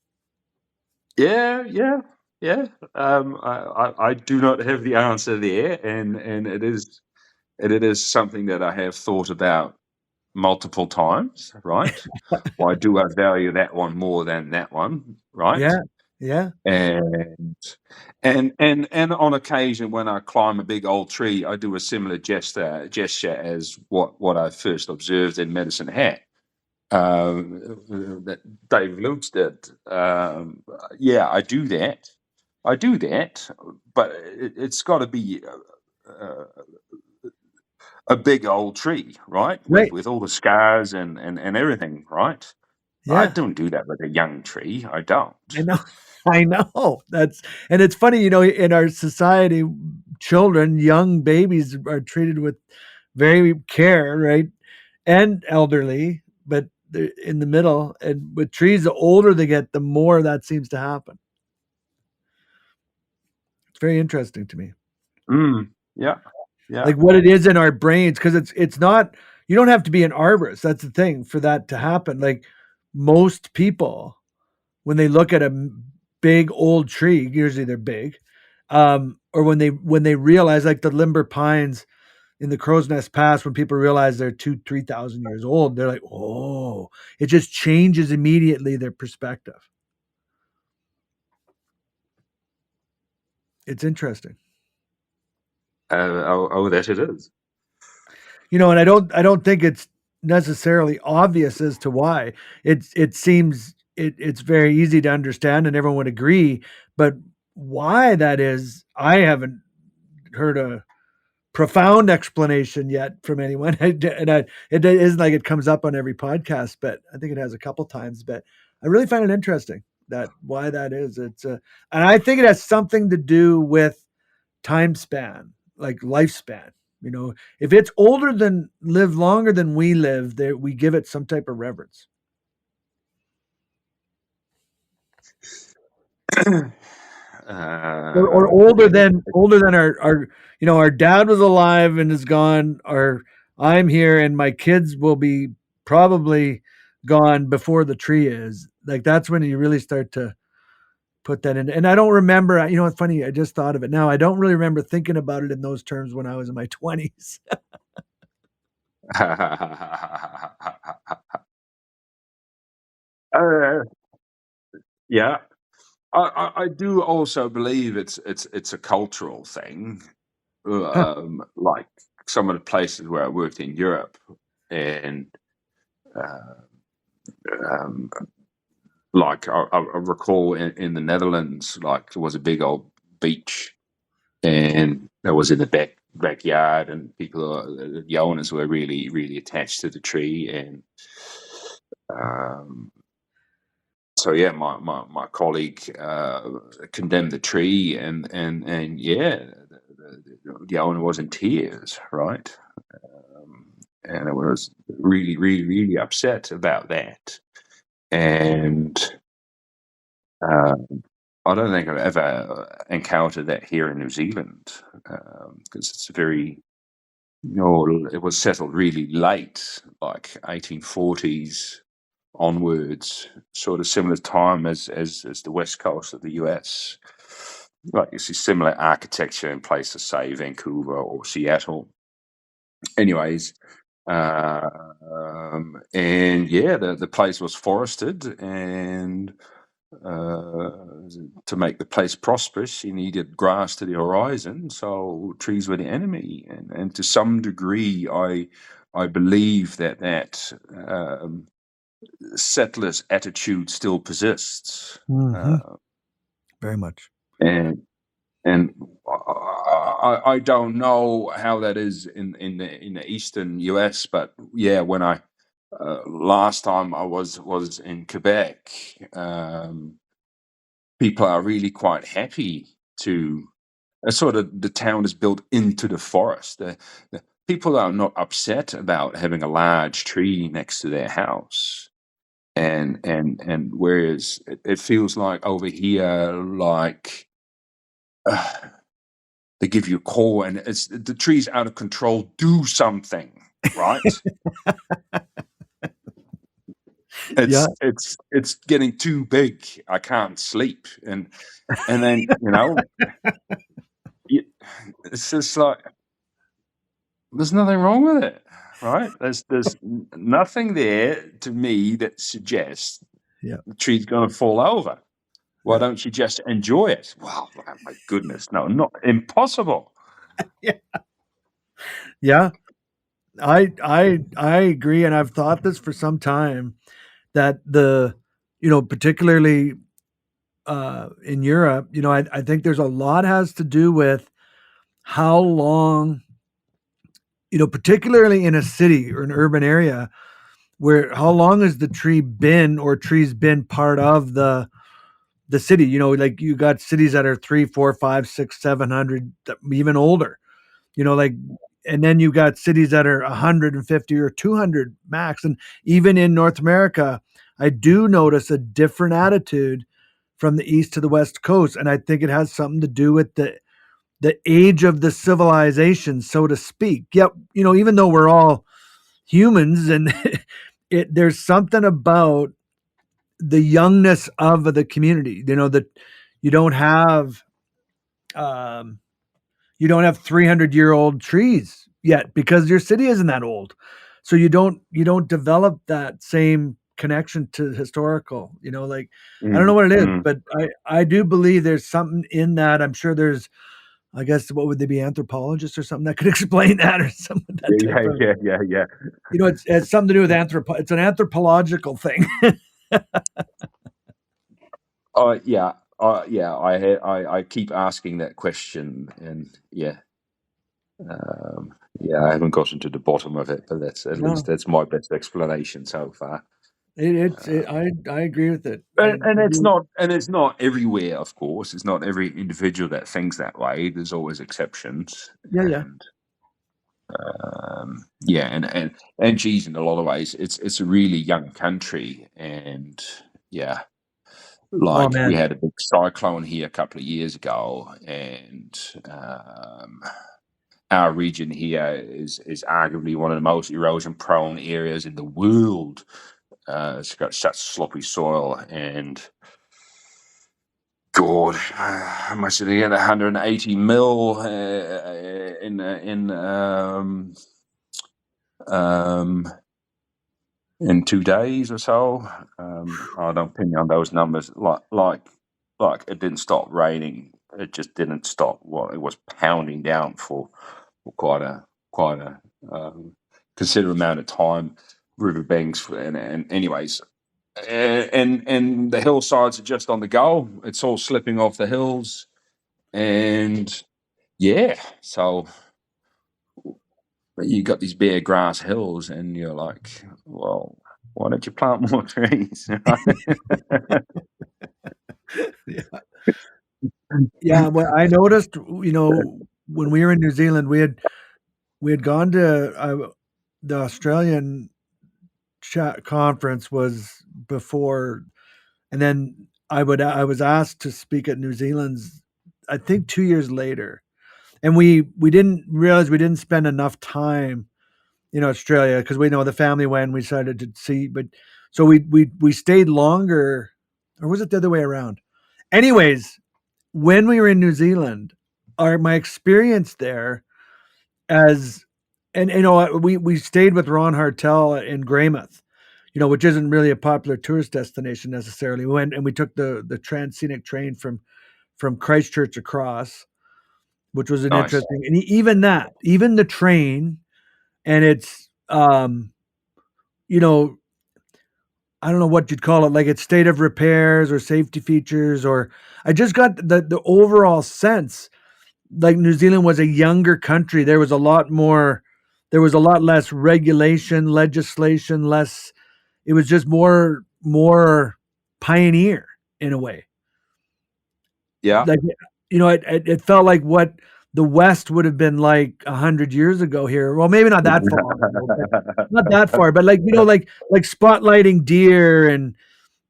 Yeah. I do not have the answer there, and it is something that I have thought about multiple times, right? Why do I value that one more than that one, right? Yeah. And on occasion when I climb a big old tree, I do a similar gesture as what I first observed in Medicine Hat. That Dave Lutz did. Yeah, I do that. But it's got to be a big old tree, right? Right. With all the scars and everything, right? I Yeah. don't do that with a young tree. I don't. I know. And it's funny, in our society, children, young babies are treated with very care, right? And elderly, but they're in the middle. And with trees, the older they get, the more that seems to happen. It's very interesting to me. Yeah. Like what it is in our brains, because it's not, you don't have to be an arborist. That's the thing for that to happen. Like most people, when they look at a big old tree, usually they're big, or when they realize, like the limber pines in the Crow's Nest Pass, when people realize they're 2,000-3,000 years old, they're like, oh, it just changes immediately their perspective. It's interesting. That it is. And I don't think it's necessarily obvious as to why. It seems it's very easy to understand and everyone would agree, but why that is, I haven't heard a profound explanation yet from anyone. It isn't like it comes up on every podcast, but I think it has a couple times. But I really find it interesting that why that is. And I think it has something to do with time span, like lifespan. If it's live longer than we live, we give it some type of reverence. Or older than our dad was alive and is gone, or I'm here and my kids will be probably gone before the tree is. Like that's when you really start to put that in. And I don't remember, it's funny, I just thought of it now. I don't really remember thinking about it in those terms when I was in my 20s. Yeah. I do also believe it's a cultural thing. Like some of the places where I worked in Europe, and like I recall in the Netherlands, like there was a big old beach, and that was in the backyard, and the owners were really really attached to the tree, and so yeah, my colleague condemned the tree, and yeah, the owner was in tears, right? And I was really, really, really upset about that. And I don't think I've ever encountered that here in New Zealand, because it's very, it was settled really late, like 1840s onwards, sort of similar time as the west coast of the US. Like you see similar architecture in places, say Vancouver or Seattle. Anyways, and yeah, the place was forested, and to make the place prosperous, you needed grass to the horizon, so trees were the enemy. And to some degree, I believe that settlers' attitude still persists, Very much. and I don't know how that is in the eastern US, but yeah, when I last time I was in Quebec, people are really quite happy to. Sort of the town is built into the forest. The people are not upset about having a large tree next to their house, and whereas it feels like over here, like. They give you a call and it's the tree's out of control. Do something, right? Yeah. It's getting too big. I can't sleep, and then it's just like there's nothing wrong with it, right? There's nothing there to me that suggests the tree's going to fall over. Why don't you just enjoy it? Well, my goodness, no, not impossible. Yeah. I agree, and I've thought this for some time that particularly in Europe, I think there's a lot has to do with how long, particularly in a city or an urban area, where how long has the tree been or trees been part of the city? Like you got cities that are 3, 4, 5, 6, 700, even older. Like, and then you got cities that are 150 or 200 max. And even in North America, I do notice a different attitude from the east to the west coast, and I think it has something to do with the age of the civilization, so to speak. Yep, even though we're all humans, and there's something about the youngness of the community. That you don't have um, 300-year-old trees yet because your city isn't that old, so you don't develop that same connection to historical. Like I don't know what it is, but I do believe there's something in that. I'm sure there's, I guess, what would they be, anthropologists or something that could explain that, or something that type of, Yeah. it's something to do with it's an anthropological thing. Yeah. Yeah, I keep asking that question, and I haven't gotten to the bottom of it, but that's at least that's my best explanation so far. I agree with it, And it's not everywhere, of course. It's not every individual that thinks that way. There's always exceptions, yeah. and geez, in a lot of ways, it's a really young country, and yeah. Oh Like we man. had a big cyclone here a couple of years ago, and our region here is arguably one of the most erosion-prone areas in the world. It's got such sloppy soil, and God, how much did they get? 180 mil in 2 days or so. I don't pin you on those numbers. Like it didn't stop raining. It just didn't stop. Well, it was pounding down for quite a considerable amount of time. Riverbanks and anyways, and the hillsides are just on the go. It's all slipping off the hills, and so you got these bare grass hills, and you're like, well, why don't you plant more trees? Yeah, well, I noticed, when we were in New Zealand, we had gone to the Australian chat conference was before, and then I was asked to speak at New Zealand's, I think 2 years later, and we didn't realize we didn't spend enough time in Australia because we know the family went. We decided to see, but So we stayed longer, or was it the other way around? Anyways, when we were in New Zealand, my experience there as and you know we stayed with Ron Hartel in Greymouth, you know, which isn't really a popular tourist destination necessarily. We went and we took the Transscenic train from Christchurch across, which was an Nice. interesting, and even the train, and it's you know, I don't know what you'd call it, like its state of repairs or safety features, or I just got the overall sense like New Zealand was a younger country. There was a lot less regulation, legislation, less. It was just more pioneer in a way. Yeah. Like, you know, it felt like what the West would have been like 100 years ago here. Well, maybe not that far, but not that far, but like, you know, like spotlighting deer and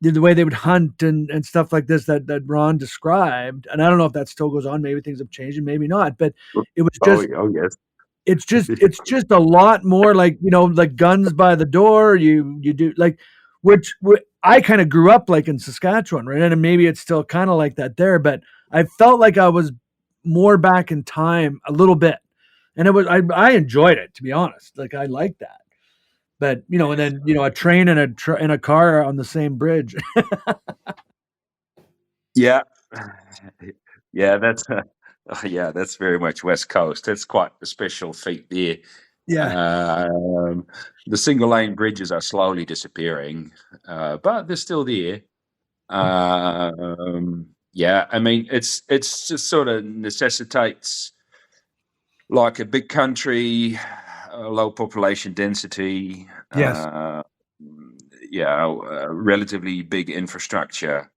the way they would hunt and stuff like this that Ron described. And I don't know if that still goes on. Maybe things have changed and maybe not, but it was Oh, just oh yes. it's just a lot more like, you know, like guns by the door. You do like, which I kind of grew up like in Saskatchewan, right? And maybe it's still kind of like that there, but I felt like I was more back in time a little bit, and I enjoyed it, to be honest. Like I liked that, but you know, and then you know, a train and a car on the same bridge. Yeah. Yeah, that's very much West Coast. That's quite a special feat there. Yeah. Um, the single lane bridges are slowly disappearing, but they're still there. Yeah, I mean, it's just sort of necessitates like a big country, a low population density, Yes. yeah, relatively big infrastructure.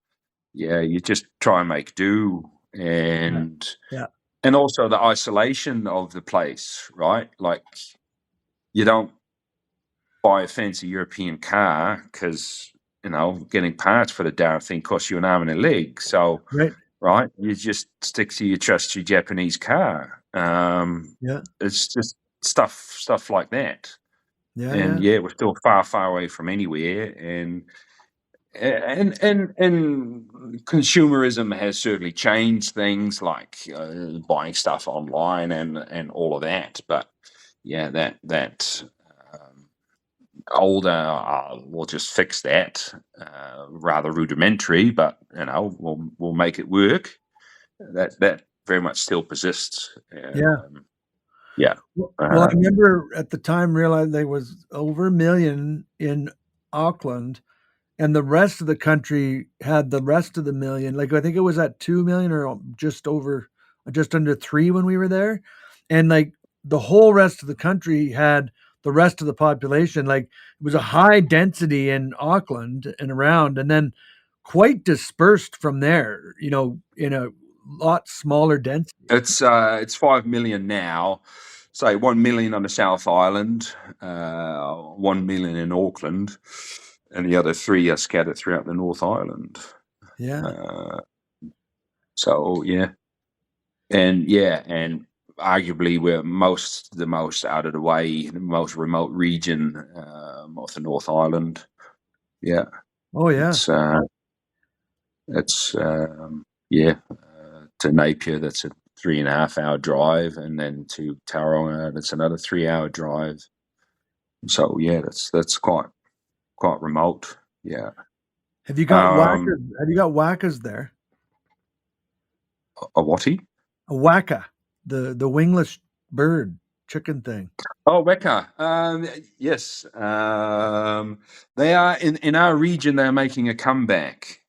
Yeah, you just try and make do, and Yeah. and also the isolation of the place, right? Like you don't buy a fancy European car because you know getting parts for the damn thing costs you an arm and a leg. So Right. right, you just stick to your trusty Japanese car. Yeah. It's just stuff like that. Yeah. And Yeah. yeah, we're still far away from anywhere, and consumerism has certainly changed things, like buying stuff online and all of that. But yeah, that older, we'll just fix that. Rather rudimentary, but you know, we'll make it work. That very much still persists. Yeah. Yeah. Well, I remember at the time realizing there was over 1 million in Auckland, and the rest of the country had the rest of the million. Like I think it was at 2 million or just under three when we were there, and like the whole rest of the country had the rest of the population. Like it was a high density in Auckland and around, and then quite dispersed from there. You know, in a lot smaller density. It's 5 million now. Say 1 million on the South Island, 1 million in Auckland, and the other 3 are scattered throughout the North Island. Yeah. So yeah, and arguably we're the most out of the way, the most remote region of the North Island. Yeah. Oh yeah. It's yeah, to Napier that's a 3.5-hour drive, and then to Tauranga that's another 3-hour drive. So yeah, that's quite remote. Yeah. Have you got whackers? Have you got whackers there? A whaty? A waka, the wingless bird chicken thing. Oh, Weka. Yes. They are in our region. They're making a comeback.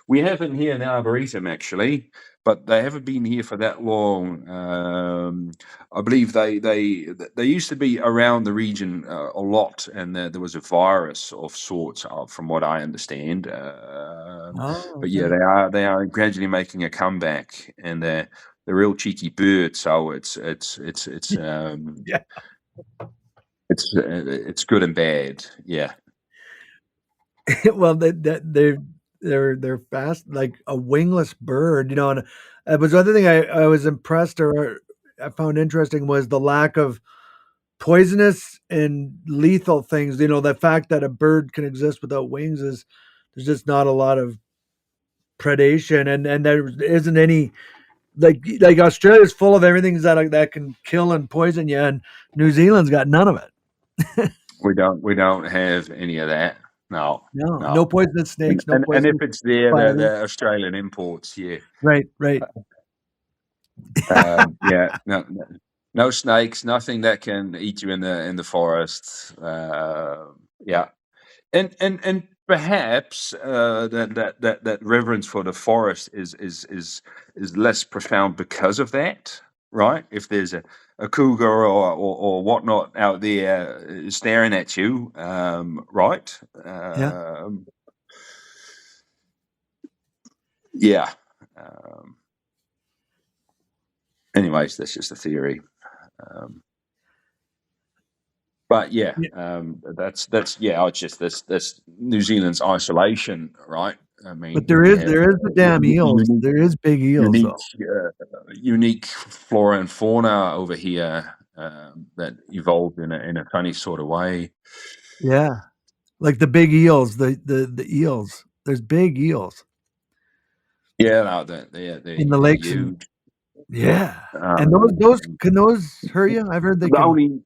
We have them here in Arboretum, actually, but they haven't been here for that long. I believe they used to be around the region a lot, and there was a virus of sorts, from what I understand. But yeah, they are gradually making a comeback, and they're real cheeky bird. So it's Yeah. it's good and bad. Yeah. Well, they're fast, like a wingless bird, you know. And it was the other thing I was impressed or I found interesting was the lack of poisonous and lethal things. You know, the fact that a bird can exist without wings is there's just not a lot of predation, and there isn't any like Australia's full of everything that can kill and poison you, and New Zealand's got none of it. We don't have any of that. No, No poisonous snakes, no and if poisonous it's there, spiders. they're Australian imports. Yeah, Right. yeah. No snakes, nothing that can eat you in the forest. Yeah, and perhaps that reverence for the forest is less profound because of that, right? If there's a cougar or whatnot out there staring at you, right? Yeah. Yeah. Anyways, that's just a theory. But yeah, that's it's just this New Zealand's isolation, right? I mean, But there is the damn eels. unique, There is big eels unique, though. unique flora and fauna over here that evolved in a funny sort of way. Yeah. Like the big eels, the eels. There's big eels Yeah, no, they're in the lakes and huge. yeah. And those can those hurt you? I've heard they The can.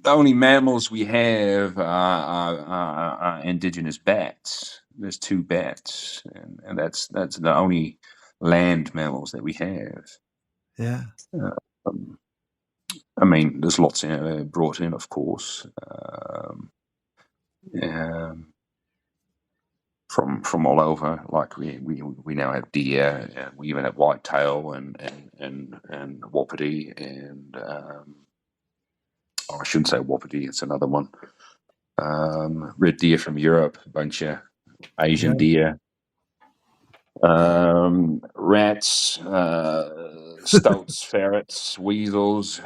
only mammals we have are indigenous bats. There's 2 bats, and that's the only land mammals that we have. Yeah. I mean, there's lots brought in, of course, from all over. Like we now have deer, and we even have whitetail and wapiti, and I shouldn't say wapiti. It's another one. Red deer from Europe, a bunch of Asian deer, rats, stoats, ferrets, weasels.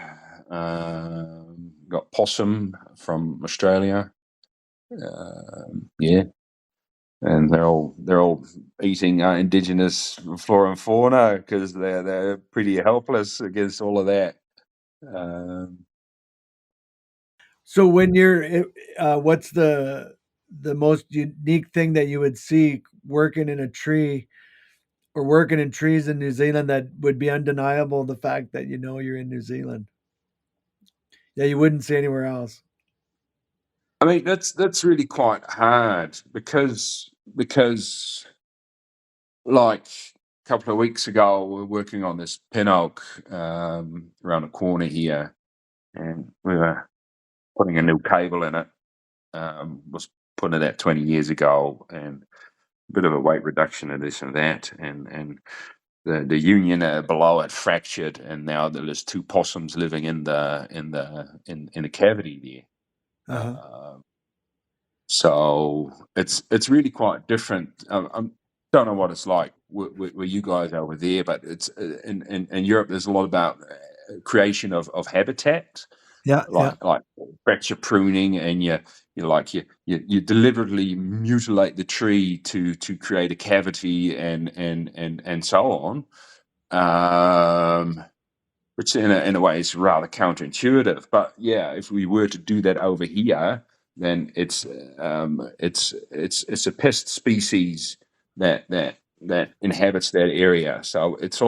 Got possum from Australia. Yeah, and they're all eating indigenous flora and fauna because they're pretty helpless against all of that. So when you're, what's the most unique thing that you would see working in a tree or working in trees in New Zealand that would be undeniable? The fact that you're in New Zealand, yeah, you wouldn't see anywhere else. I mean, that's really quite hard because like a couple of weeks ago, we were working on this pin oak around the corner here, and we were putting a new cable in it. Was putting it out 20 years ago, and a bit of a weight reduction and this and that, and the union below it fractured, and now there's 2 possums living in the cavity there. Uh-huh. So it's really quite different. I don't know what it's like where you guys are over there, but it's in Europe. There's a lot about creation of habitat, Yeah. like fracture pruning, and you deliberately mutilate the tree to create a cavity and so on. Which in a way is rather counterintuitive. But yeah, if we were to do that over here, then it's a pest species that inhabits that area. So it's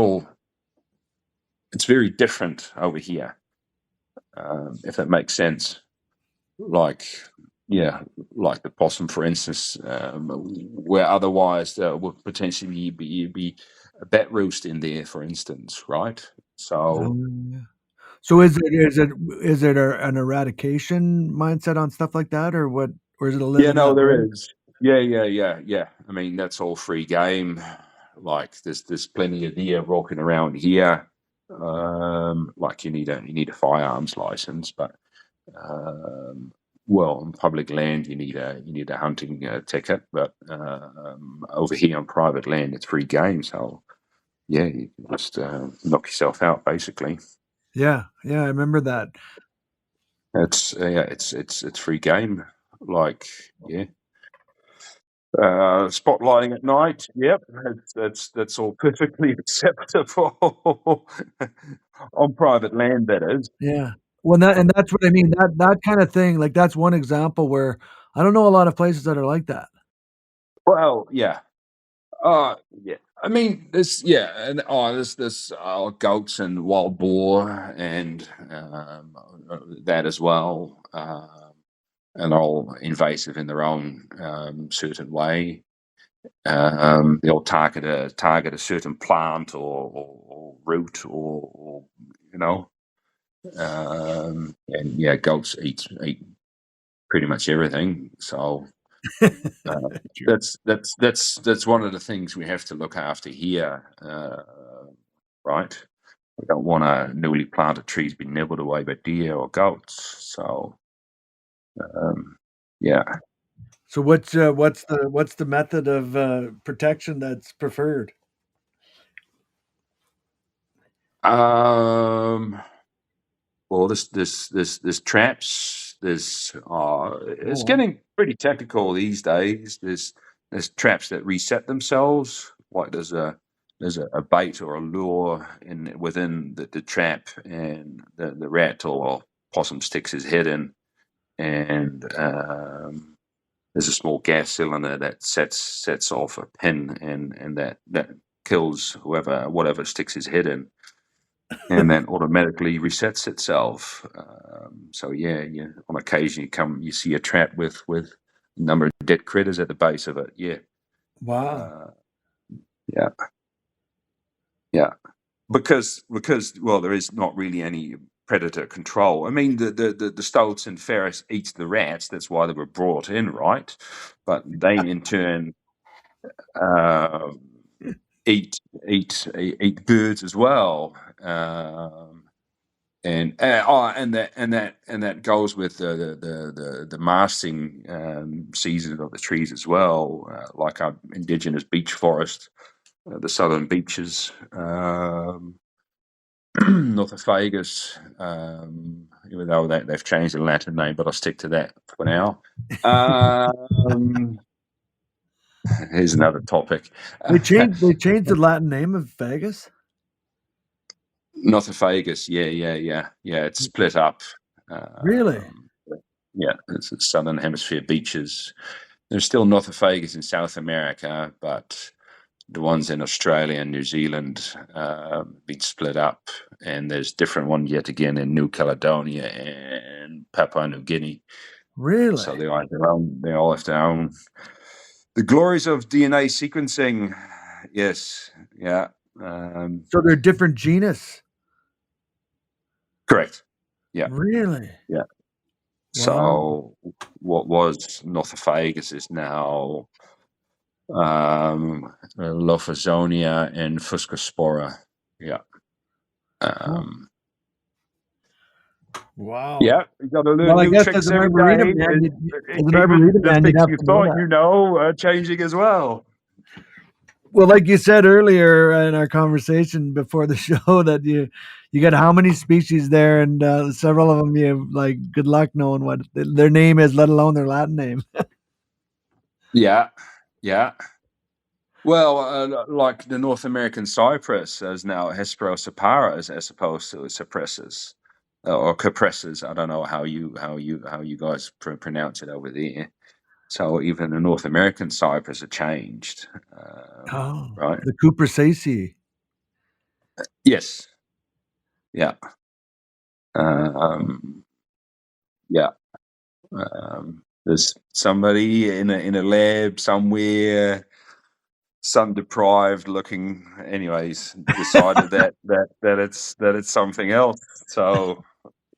very different over here, if that makes sense. Like the possum, for instance, where otherwise there would potentially be a bat roost in there, for instance, right? So. So is it an eradication mindset on stuff like that, or what? Or is it a living? Yeah, no, that there way? is. Yeah. I mean, that's all free game. Like there's plenty of deer walking around here. Like you need a firearms license, but well, on public land you need a hunting ticket. But over here on private land, it's free game. So yeah, you can just knock yourself out basically. Yeah, I remember that. It's free game. Like yeah. Spotlighting at night, yep, that's all perfectly acceptable on private land. That is, Yeah. Well, and that's what I mean. That kind of thing, like that's one example where I don't know a lot of places that are like that. Well, yeah. Yeah. I mean, and there's goats and wild boar and that as well, and they're all invasive in their own certain way. They'll target a certain plant or root or you know, and yeah, goats eat pretty much everything. So True. that's one of the things we have to look after here, right? We don't want our newly planted trees be nibbled away by deer or goats. So yeah. So what's the method of protection that's preferred? Um, Well, there's traps. It's Oh, wow. getting pretty technical these days. There's traps that reset themselves. Like there's a bait or a lure within the trap, and the rat or possum sticks his head in, and there's a small gas cylinder that sets off a pin, and that kills whatever sticks his head in, and then automatically resets itself. So yeah, on occasion you see a trap with a number of dead critters at the base of it. Yeah, Wow. uh, yeah, yeah. Because well, there is not really any predator control. I mean, the stoats and ferrets eat the rats. That's why they were brought in, right? But they in turn uh, eat birds as well. And that goes with the masting season of the trees as well, like our indigenous beech forest, the southern beeches, Nothofagus, even though they've changed the Latin name, but I'll stick to that for now. Um, Here's another topic. They changed the Latin name of Vegas. Nothofagus, yeah. It's split up. Really? Yeah, it's the southern hemisphere beaches. There's still Nothofagus in South America, but the ones in Australia and New Zealand been split up, and there's different ones yet again in New Caledonia and Papua New Guinea. Really? So they all have their own. They all have their own. The glories of DNA sequencing. Yes, yeah. So they're different genus. Correct. Yeah, Really? yeah. Wow. So what was Nothofagus is now Lophozonia and Fuscospora. Yeah. Wow. Yeah, you got to learn Well, I new guess tricks as an every arboretum day. man, as an Even arboretum the man, you'd things have you to know thought that. you know are changing as well. Well, like you said earlier in our conversation before the show, that you got how many species there, and several of them you like. Good luck knowing what their name is, let alone their Latin name. Yeah, yeah. Well, like the North American cypress is now Hesperocypara as opposed to cypresses or cupresses. I don't know how you guys pronounce it over there. So even the North American cypress have changed, Oh, right? the Cupressaceae. Yes, yeah, yeah. There's somebody in a lab somewhere, sun deprived looking. Anyways, decided that it's something else. So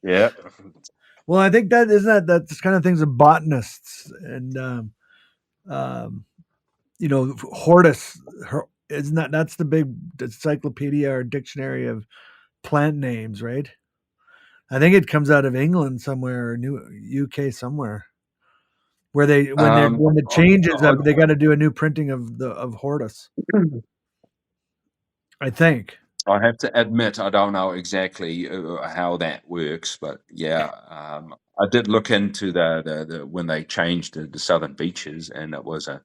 yeah, Well, I think that isn't that's kind of things of botanists and um, Hortus. Isn't that's the big encyclopedia or dictionary of plant names, right? I think it comes out of England somewhere or New UK somewhere where they when the changes of they got to do a new printing of Hortus. I think. I have to admit I don't know exactly how that works, but yeah, I did look into the when they changed the southern beaches, and it was a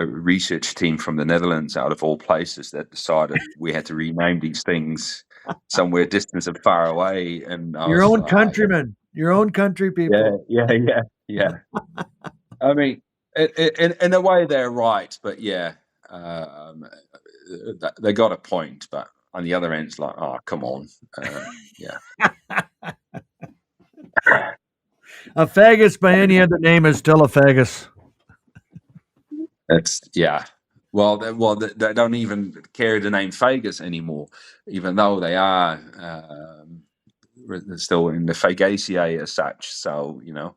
research team from the Netherlands, out of all places, that decided we had to rename these things somewhere distant and far away, and I Your was own like, countrymen, your own country yeah, people. yeah. I mean, in a way, they're right, but yeah, um, they got a point. But on the other end, it's like, oh, come on, yeah. A fagus by any other name is still a fagus. It's yeah. Well, they don't even carry the name Fagus anymore, even though they are still in the Fagaceae as such. So yeah.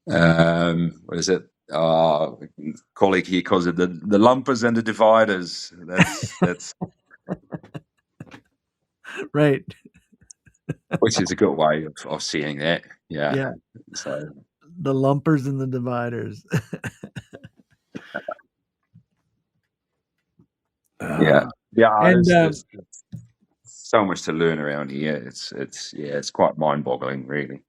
What is it? Colleague here calls it the lumpers and the dividers. That's Right. which is a good way of seeing that. Yeah. Yeah. So The lumpers and the dividers. yeah, And there's so much to learn around here. It's quite mind boggling, really.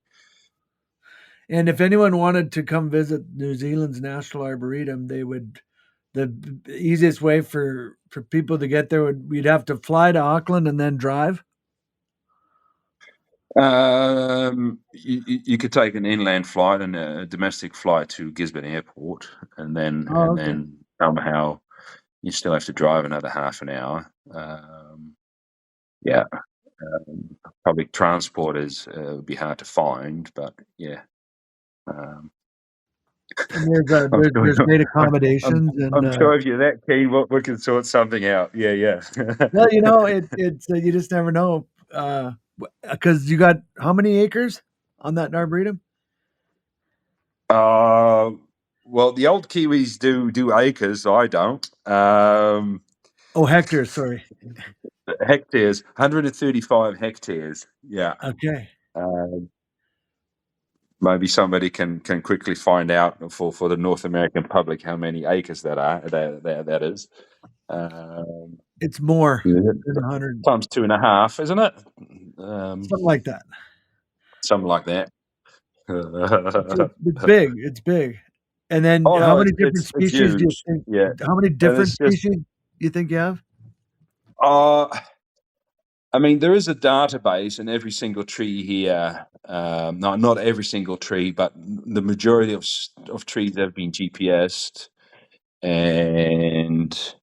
and if anyone wanted to come visit New Zealand's National Arboretum, the easiest way for people to get there we'd have to fly to Auckland and then drive. You could take an inland flight and a domestic flight to Gisborne Airport, and then Oh, okay. somehow you still have to drive another half an hour. Yeah, public transport would be hard to find, but yeah. And there's great accommodations I'm and sure if you're that keen, we can sort something out. Yeah. well, it's you just never know because you got how many acres on that Arboretum? Well, the old Kiwis do acres. I don't. Oh, hectares. Sorry. Hectares, 135 hectares. Yeah. Okay. Maybe somebody can quickly find out for the North American public how many acres that is. It's more Yeah, than 100, times 2.5, isn't it? something like that. Something like that. It's big. It's big. And then Oh how no, many different it's species do you huge. think? Yeah, How many and different it's just. species do you think you have? I mean, there is a database, and every single tree here, not every single tree, but the majority of trees have been GPSed, and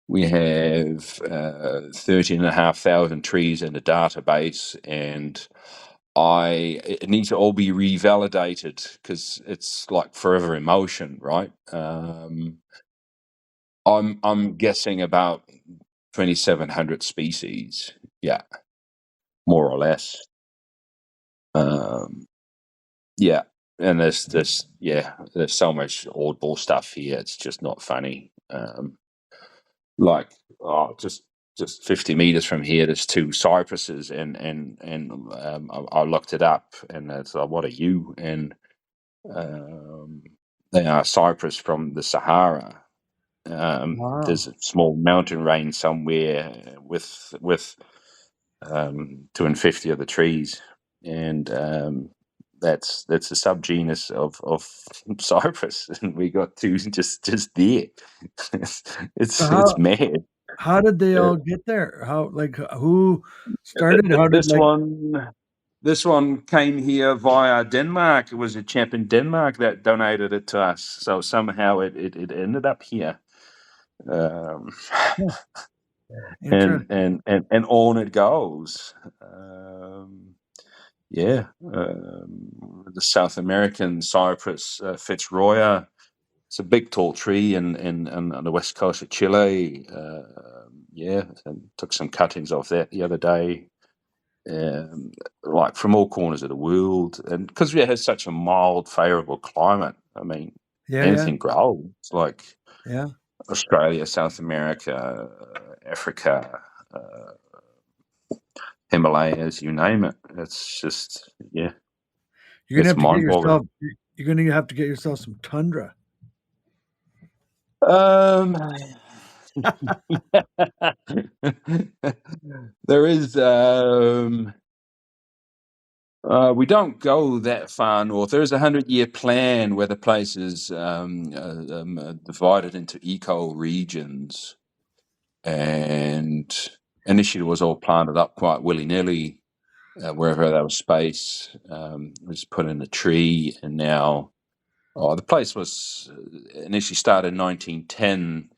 we have 13,500 trees in the database, and it needs to all be revalidated because it's like forever in motion, right? I'm guessing about 2,700 species, yeah, more or less. Yeah, and there's so much oddball stuff here. It's just not funny. Like just 50 meters from here, there's two cypresses, and I looked it up, and it's like, what are you? And they are cypress from the Sahara. Wow. There's a small mountain range somewhere with 250 of the trees, and that's a subgenus of cypress, and we got two just there. So It's mad. how did they Uh, all get there? Who started? How did this one came here via Denmark. It was a chap in Denmark that donated it to us. So somehow it ended up here. Um, interesting? and on it goes. The South American cypress, Fitzroya. It's a big, tall tree on the west coast of Chile. And took some cuttings off that the other day. Like from all corners of the world, and because we have such a mild, favourable climate, I mean, Yeah. anything grows. Like Yeah. Australia, South America, Africa, Himalayas, you name it. It's just, You're gonna it's have to get mind-boggling. yourself some tundra. Um, there is. We don't go that far north. There is a 100-year plan where the place is divided into eco regions. and initially it was all planted up quite willy-nilly. Wherever there was space, was put in a tree, and now the place was initially started in 1910.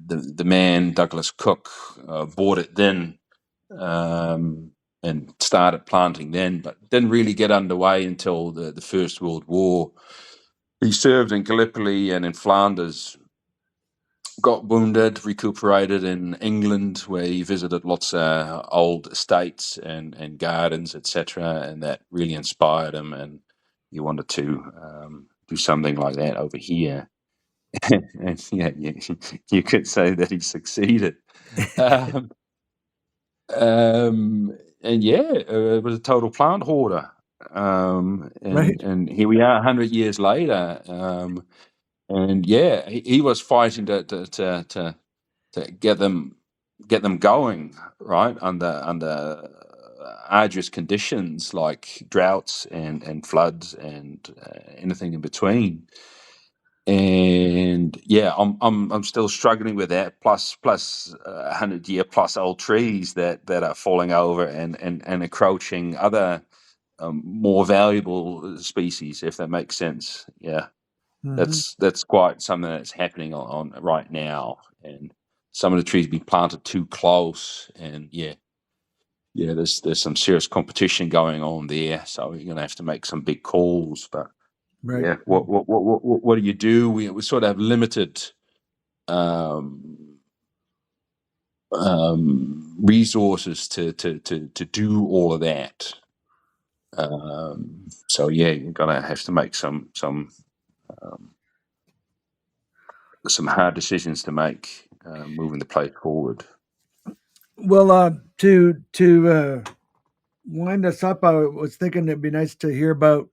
The man Douglas Cook bought it then, and started planting then, but didn't really get underway until the First World War. He served in Gallipoli and in Flanders, got wounded, recuperated in England, where he visited lots of old estates and gardens, etc., and that really inspired him, and he wanted to do something like that over here. And yeah, you could say that he succeeded. um, and yeah, it was a total plant hoarder. Right. And here we are, 100 years later. And yeah, he was fighting to get them going, right, under arduous conditions like droughts and floods and anything in between. And yeah, I'm still struggling with that. Plus 100-year plus old trees that are falling over and encroaching other more valuable species, if that makes sense. Yeah, that's quite something that's happening on right now. And some of the trees being planted too close, and yeah, there's some serious competition going on there. So you're gonna have to make some big calls, but. Right. Yeah. What do you do? We sort of have limited um, resources to do all of that. So yeah, you're gonna have to make some hard decisions to make, moving the place forward. Well, to wind us up, I was thinking it'd be nice to hear about.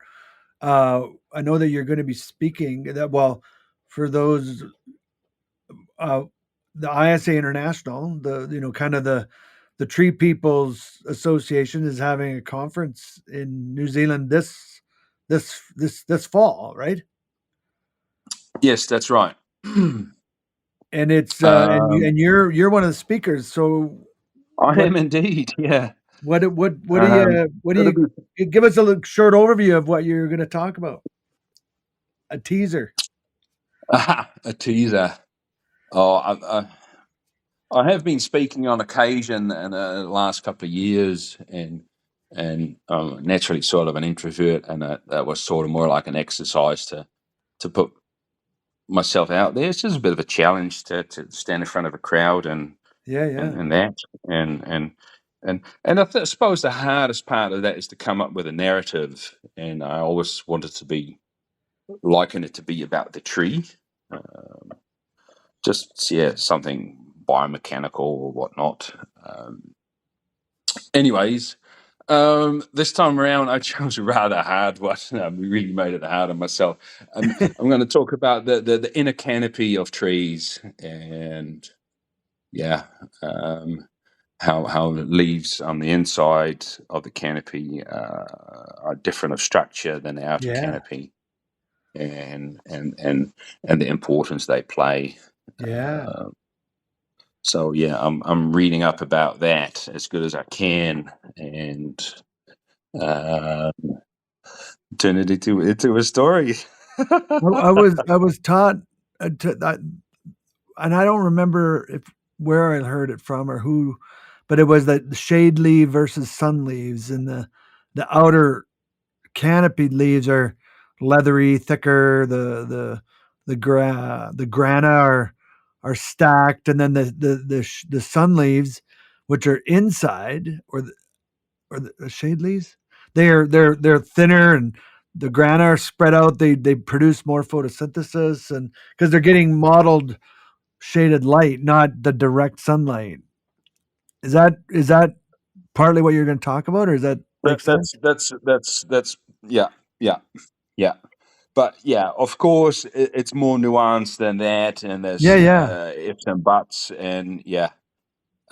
I know that you're going to be speaking. For those, uh, the ISA International, kind of the Tree People's Association is having a conference in New Zealand this fall, right? Yes, that's right. And it's Um, you're one of the speakers. So I what am indeed. Yeah. what Um, do it'll be you give us a little short overview of what you're going to talk about? A teaser. a teaser. Oh, I have been speaking on occasion in the last couple of years, and naturally sort of an introvert, and that was sort of more like an exercise to put myself out there. It's just a bit of a challenge to stand in front of a crowd and Yeah, yeah, and that and and and I suppose the hardest part of that is to come up with a narrative, and I always wanted to liken it to be about the tree. Um, just something biomechanical or whatnot. Anyways, this time around I chose a rather hard one. We really made it hard on myself. I'm going to talk about the inner canopy of trees, and yeah, how the leaves on the inside of the canopy are different of structure than the outer yeah, canopy, and the importance they play. yeah. So yeah, I'm reading up about that as good as I can, and uh, turn it into a story. I was taught that, and I don't remember if where I heard it from or who, but it was that the shade leaf versus sun leaves, and the outer canopied leaves are leathery, thicker. The grana are stacked, and then the sun leaves, which are inside, or the shade leaves, they're thinner, and the grana are spread out. They produce more photosynthesis, and because they're getting mottled shaded light, not the direct sunlight. Is that partly what you're going to talk about, or does that make sense? That's yeah, yeah, yeah. But yeah, of course, it's more nuanced than that, and Yeah, there's yeah, ifs and buts, and yeah.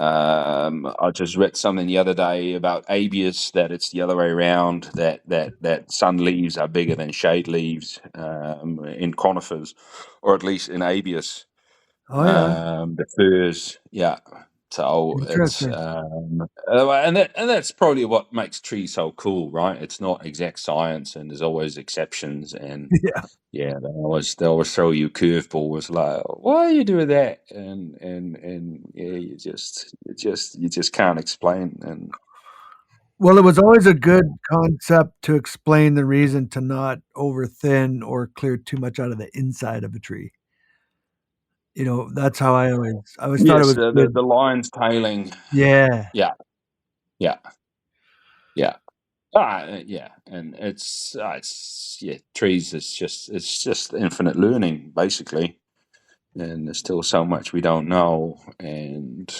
I just read something the other day about abies, that it's the other way around, that sun leaves are bigger than shade leaves in conifers, or at least in abies. Oh yeah, The firs, yeah. So it's interesting. and that's probably what makes trees so cool, right? It's not exact science, and there's always exceptions, and Yeah. yeah, they always throw you curveballs like, why are you doing that? And yeah, you just can't explain. And Well, it was always a good concept to explain the reason to not over thin or clear too much out of the inside of a tree. That's how I always thought it yes, was the good. lion's tailing, Yeah. yeah, yeah, yeah. Yeah, and it's yeah, trees. It's just infinite learning basically, and there's still so much we don't know, and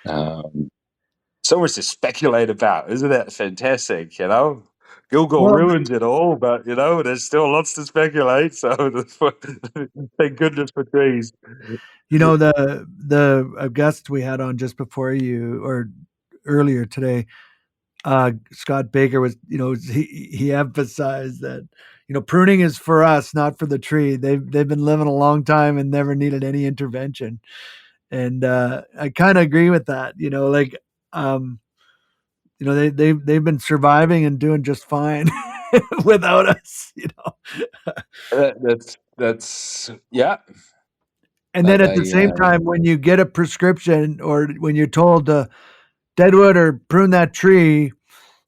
um, so much to speculate about. Isn't that fantastic? Google Well, ruins it all, but there's still lots to speculate. So thank goodness for trees. the guest we had on just before you or earlier today, Scott Baker was, he emphasized that, pruning is for us, not for the tree. They've been living a long time and never needed any intervention. And I kind of agree with that. Like, um, they've been surviving and doing just fine without us. That's yeah. And then That at the they same time, when you get a prescription or when you're told to deadwood or prune that tree,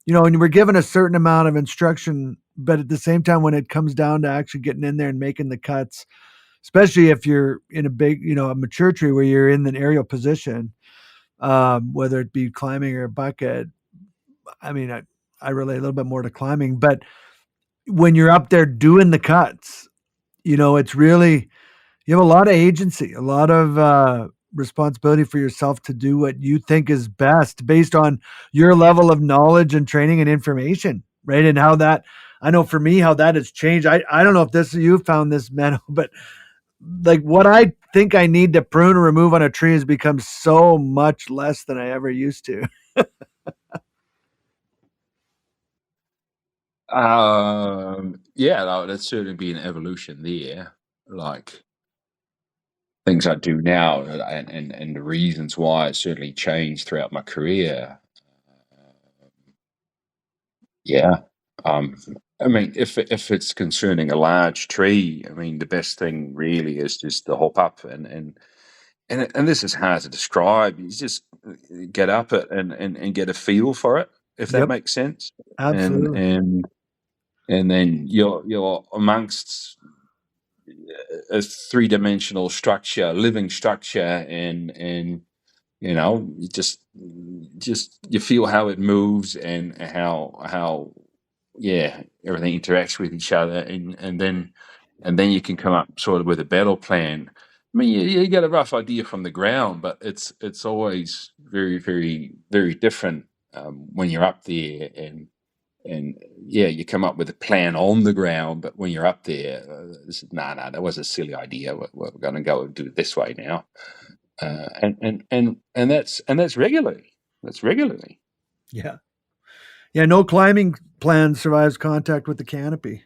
and we're given a certain amount of instruction, but at the same time, when it comes down to actually getting in there and making the cuts, especially if you're in a big, a mature tree where you're in an aerial position, whether it be climbing or a bucket. I mean, I relate a little bit more to climbing, but when you're up there doing the cuts, it's really, you have a lot of agency, a lot of responsibility for yourself to do what you think is best based on your level of knowledge and training and information, right? And how that, I know for me, how that has changed. I don't know if you found this, Menno, but like what I think I need to prune or remove on a tree has become so much less than I ever used to. Yeah, there'd certainly be an evolution there. Like things I do now, and the reasons why it certainly changed throughout my career. Yeah. Um, I mean, if it's concerning a large tree, I mean, the best thing really is just to hop up and this is hard to describe. You just get up it and get a feel for it, if that Yep, makes sense. And absolutely. and and then you're amongst a three-dimensional structure, living structure, and you just you feel how it moves and how yeah, everything interacts with each other, and then you can come up sort of with a battle plan. I mean, you get a rough idea from the ground, but it's always very, very, very different when you're up there, and yeah, you come up with a plan on the ground, but when you're up there, that was a silly idea. We're going to go and do it this way now, and that's regularly. That's regularly. Yeah. Yeah. No climbing plan survives contact with the canopy.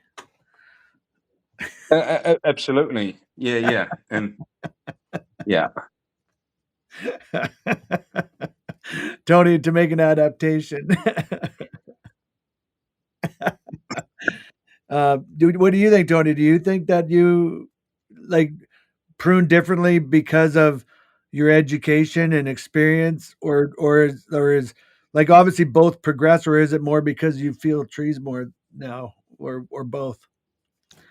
Absolutely. Yeah, yeah, and yeah. Tony, to make an adaptation. What do you think, Tony? Do you think that you like prune differently because of your education and experience, or is like obviously both progress, or is it more because you feel trees more now, or both?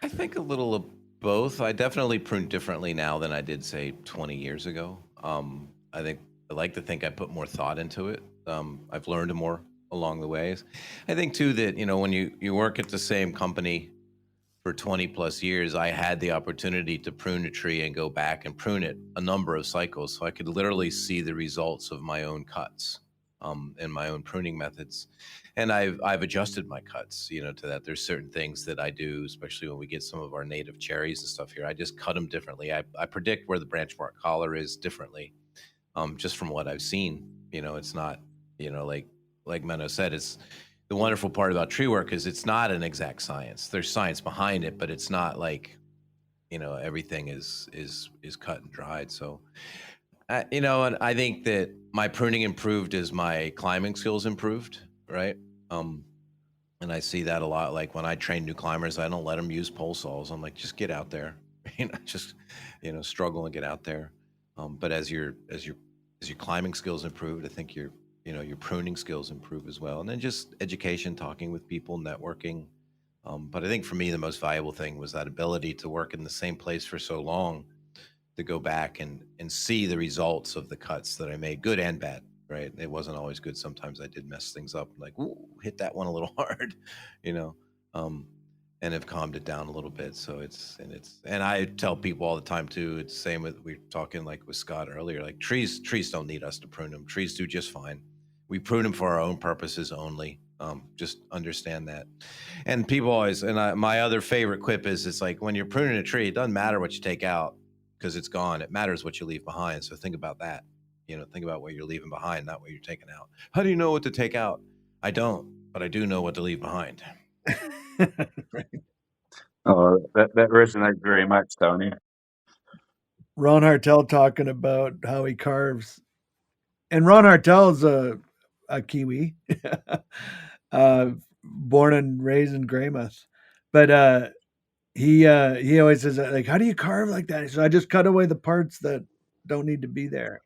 I think a little of both. I definitely prune differently now than I did, say, 20 years ago. I think I like to think I put more thought into it. I've learned more along the ways. I think too that when you work at the same company for 20 plus years, I had the opportunity to prune a tree and go back and prune it a number of cycles, so I could literally see the results of my own cuts and my own pruning methods. And I've adjusted my cuts, to that. There's certain things that I do, especially when we get some of our native cherries and stuff here. I just cut them differently. I predict where the branch mark collar is differently, just from what I've seen. It's not, like Menno said, it's the wonderful part about tree work is it's not an exact science. There's science behind it, but it's not like everything is cut and dried. So, and I think that my pruning improved as my climbing skills improved, right? And I see that a lot. Like when I train new climbers, I don't let them use pole saws. I'm like, just get out there, just struggle and get out there. But as your climbing skills improved, I think your pruning skills improve as well. And then just education, talking with people, networking. But I think for me, the most valuable thing was that ability to work in the same place for so long, to go back and see the results of the cuts that I made, good and bad. Right. It wasn't always good. Sometimes I did mess things up, like, ooh, hit that one a little hard, and have calmed it down a little bit. So and I tell people all the time too, it's the same with, we were talking like with Scott earlier, like trees don't need us to prune them. Trees do just fine. We prune them for our own purposes only. Just understand that. And people always, my other favorite quip is, it's like, when you're pruning a tree, it doesn't matter what you take out because it's gone. It matters what you leave behind. So think about that. Think about what you're leaving behind, not what you're taking out. How do you know what to take out? I don't, but I do know what to leave behind. Right. Oh, that resonates very much, Tony. Ron Hartel talking about how he carves, and Ron Hartel's a Kiwi, born and raised in Greymouth, but he always says, like, how do you carve like that? He says, I just cut away the parts that don't need to be there.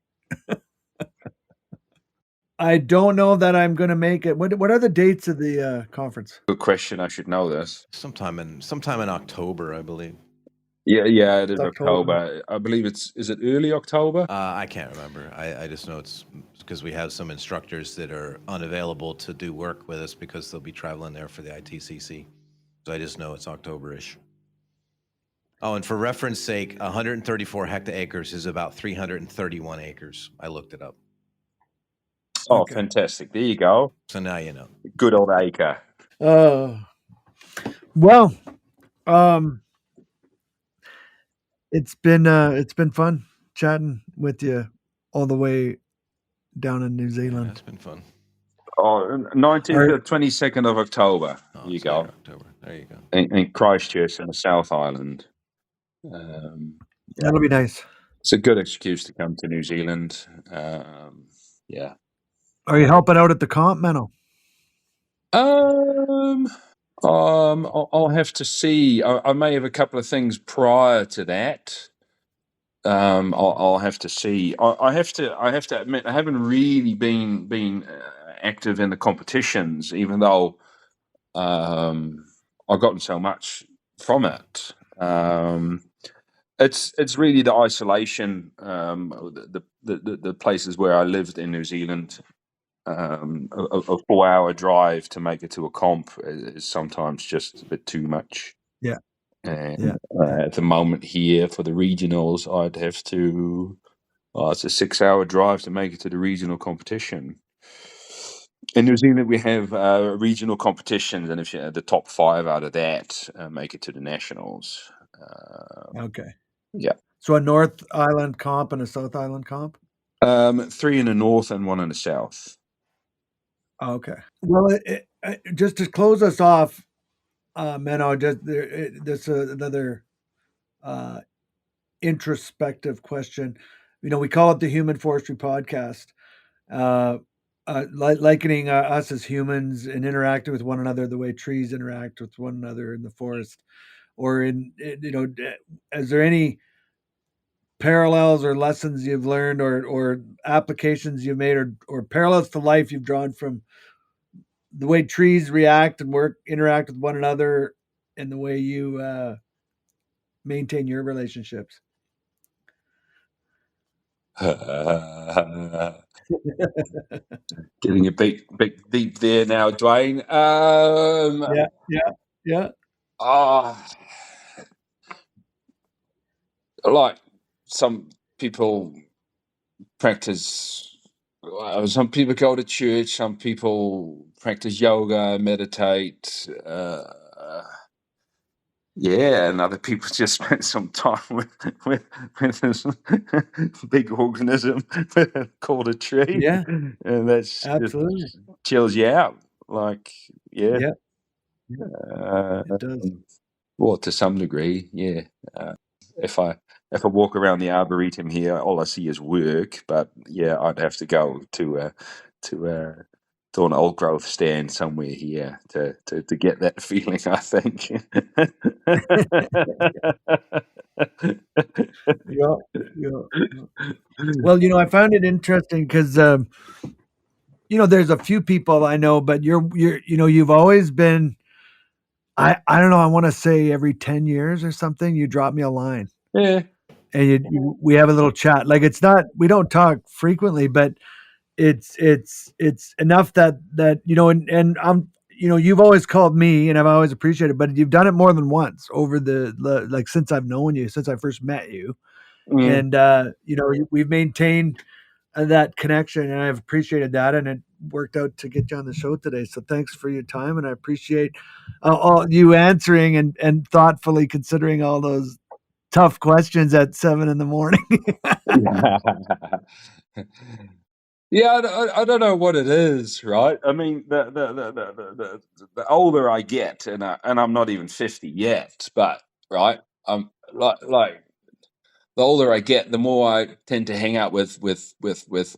I don't know that I'm going to make it. What are the dates of the conference? Good question. I should know this. Sometime in October, I believe. Yeah, it is It's October. October. I believe is it early October? I can't remember. I just know it's because we have some instructors that are unavailable to do work with us because they'll be traveling there for the ITCC. So I just know it's October-ish. Oh, and for reference sake, 134 hectaacres is about 331 acres. I looked it up. Oh, Okay. fantastic. There you go. So now you know. Good old acre. Well, it's been fun chatting with you all the way down in New Yeah, Zealand. it's been fun. Oh, 19th to 22nd of October. Oh, There you it's later go. October. There you go. In Christchurch in the South Island. Yeah. That'll be nice. It's a good excuse to come to New Zealand. Yeah. Are you helping out at the comp, Menno? I'll have to see. I may have a couple of things prior to that. I'll have to see. I have to admit, I haven't really been active in the competitions, even though I've gotten so much from it. It's really the isolation, the places where I lived in New Zealand. A 4-hour drive to make it to a comp is sometimes just a bit too much. Yeah. And at the moment here for the regionals, I'd have to. It's a 6-hour drive to make it to the regional competition. In New Zealand, we have regional competitions, and if you're the top 5 out of that, make it to the nationals. Okay. Yeah. So a North Island comp and a South Island comp? 3 in the north and 1 in the south. Okay. Well, just to close us off, Menno, this another introspective question. We call it the Human Forestry Podcast, likening us as humans and interacting with one another the way trees interact with one another in the forest, or is there any parallels or lessons you've learned or applications you've made or parallels to life you've drawn from the way trees react and interact with one another and the way you maintain your relationships? Getting a bit deep there now, Dwayne. Yeah. Like some people practice. Some people go to church. Some people practice yoga, meditate. And other people just spend some time with this big organism called a tree. Yeah, And that's absolutely. just chills you out. Like, yeah. It does. Well, to some degree, yeah. if I walk around the Arboretum here, all I see is work. But yeah, I'd have to go to an old growth stand somewhere here to get that feeling, I think. Yeah, yeah. Well, I found it interesting because there's a few people I know, but you've always been. I don't know. I want to say every 10 years or something, you drop me a line. Yeah. And we have a little chat. Like we don't talk frequently, but it's enough that and I'm you've always called me and I've always appreciated, but you've done it more than once over the like since I've known you, since I first met you, and we've maintained that connection, and I've appreciated that, and it worked out to get you on the show today. So thanks for your time, and I appreciate all you answering and thoughtfully considering all those tough questions at 7 a.m. Yeah, I don't know what it is, right? I mean, the older I get, and I'm not even 50 yet, but right, like the older I get, the more I tend to hang out with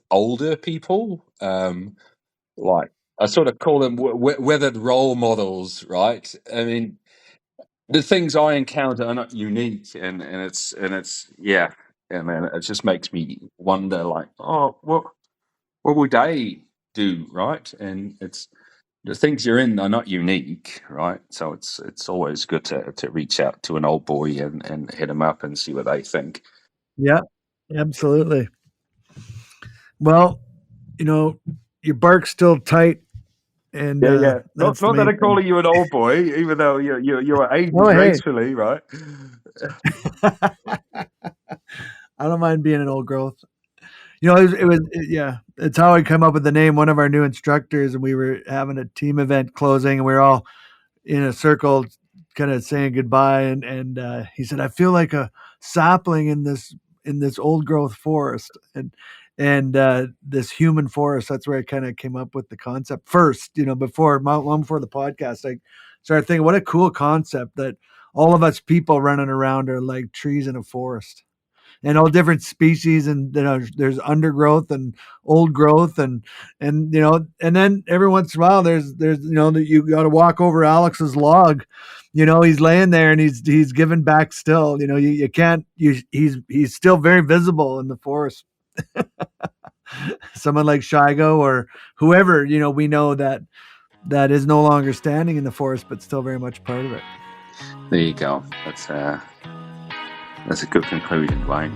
older people. Like I sort of call them weathered role models, right? I mean, the things I encounter are not unique, and it's yeah, and then it just makes me wonder, like, oh, what would they do, right? And it's the things you're in are not unique, right? So it's always good to reach out to an old boy and hit them up and see what they think. Yeah, absolutely. Well, your bark's still tight, and Yeah. that's Not the that main I'm calling thing. you an old boy, even though you're aging Oh, hey. gracefully, right? I don't mind being an old growth. Yeah, it's how I come up with the name. One of our new instructors, and we were having a team event closing, and we were all in a circle, kind of saying goodbye. And he said, "I feel like a sapling in this old growth forest, and this human forest." That's where I kind of came up with the concept first. Before long before the podcast, I started thinking, what a cool concept that all of us people running around are like trees in a forest, and all different species, and there's undergrowth and old growth, and then every once in a while there's you got to walk over Alex's log. He's laying there and he's giving back still. You can't he's still very visible in the forest. Someone like Shigo or whoever, we know that is no longer standing in the forest but still very much part of it. There you go. That's a good conclusion, Dwayne.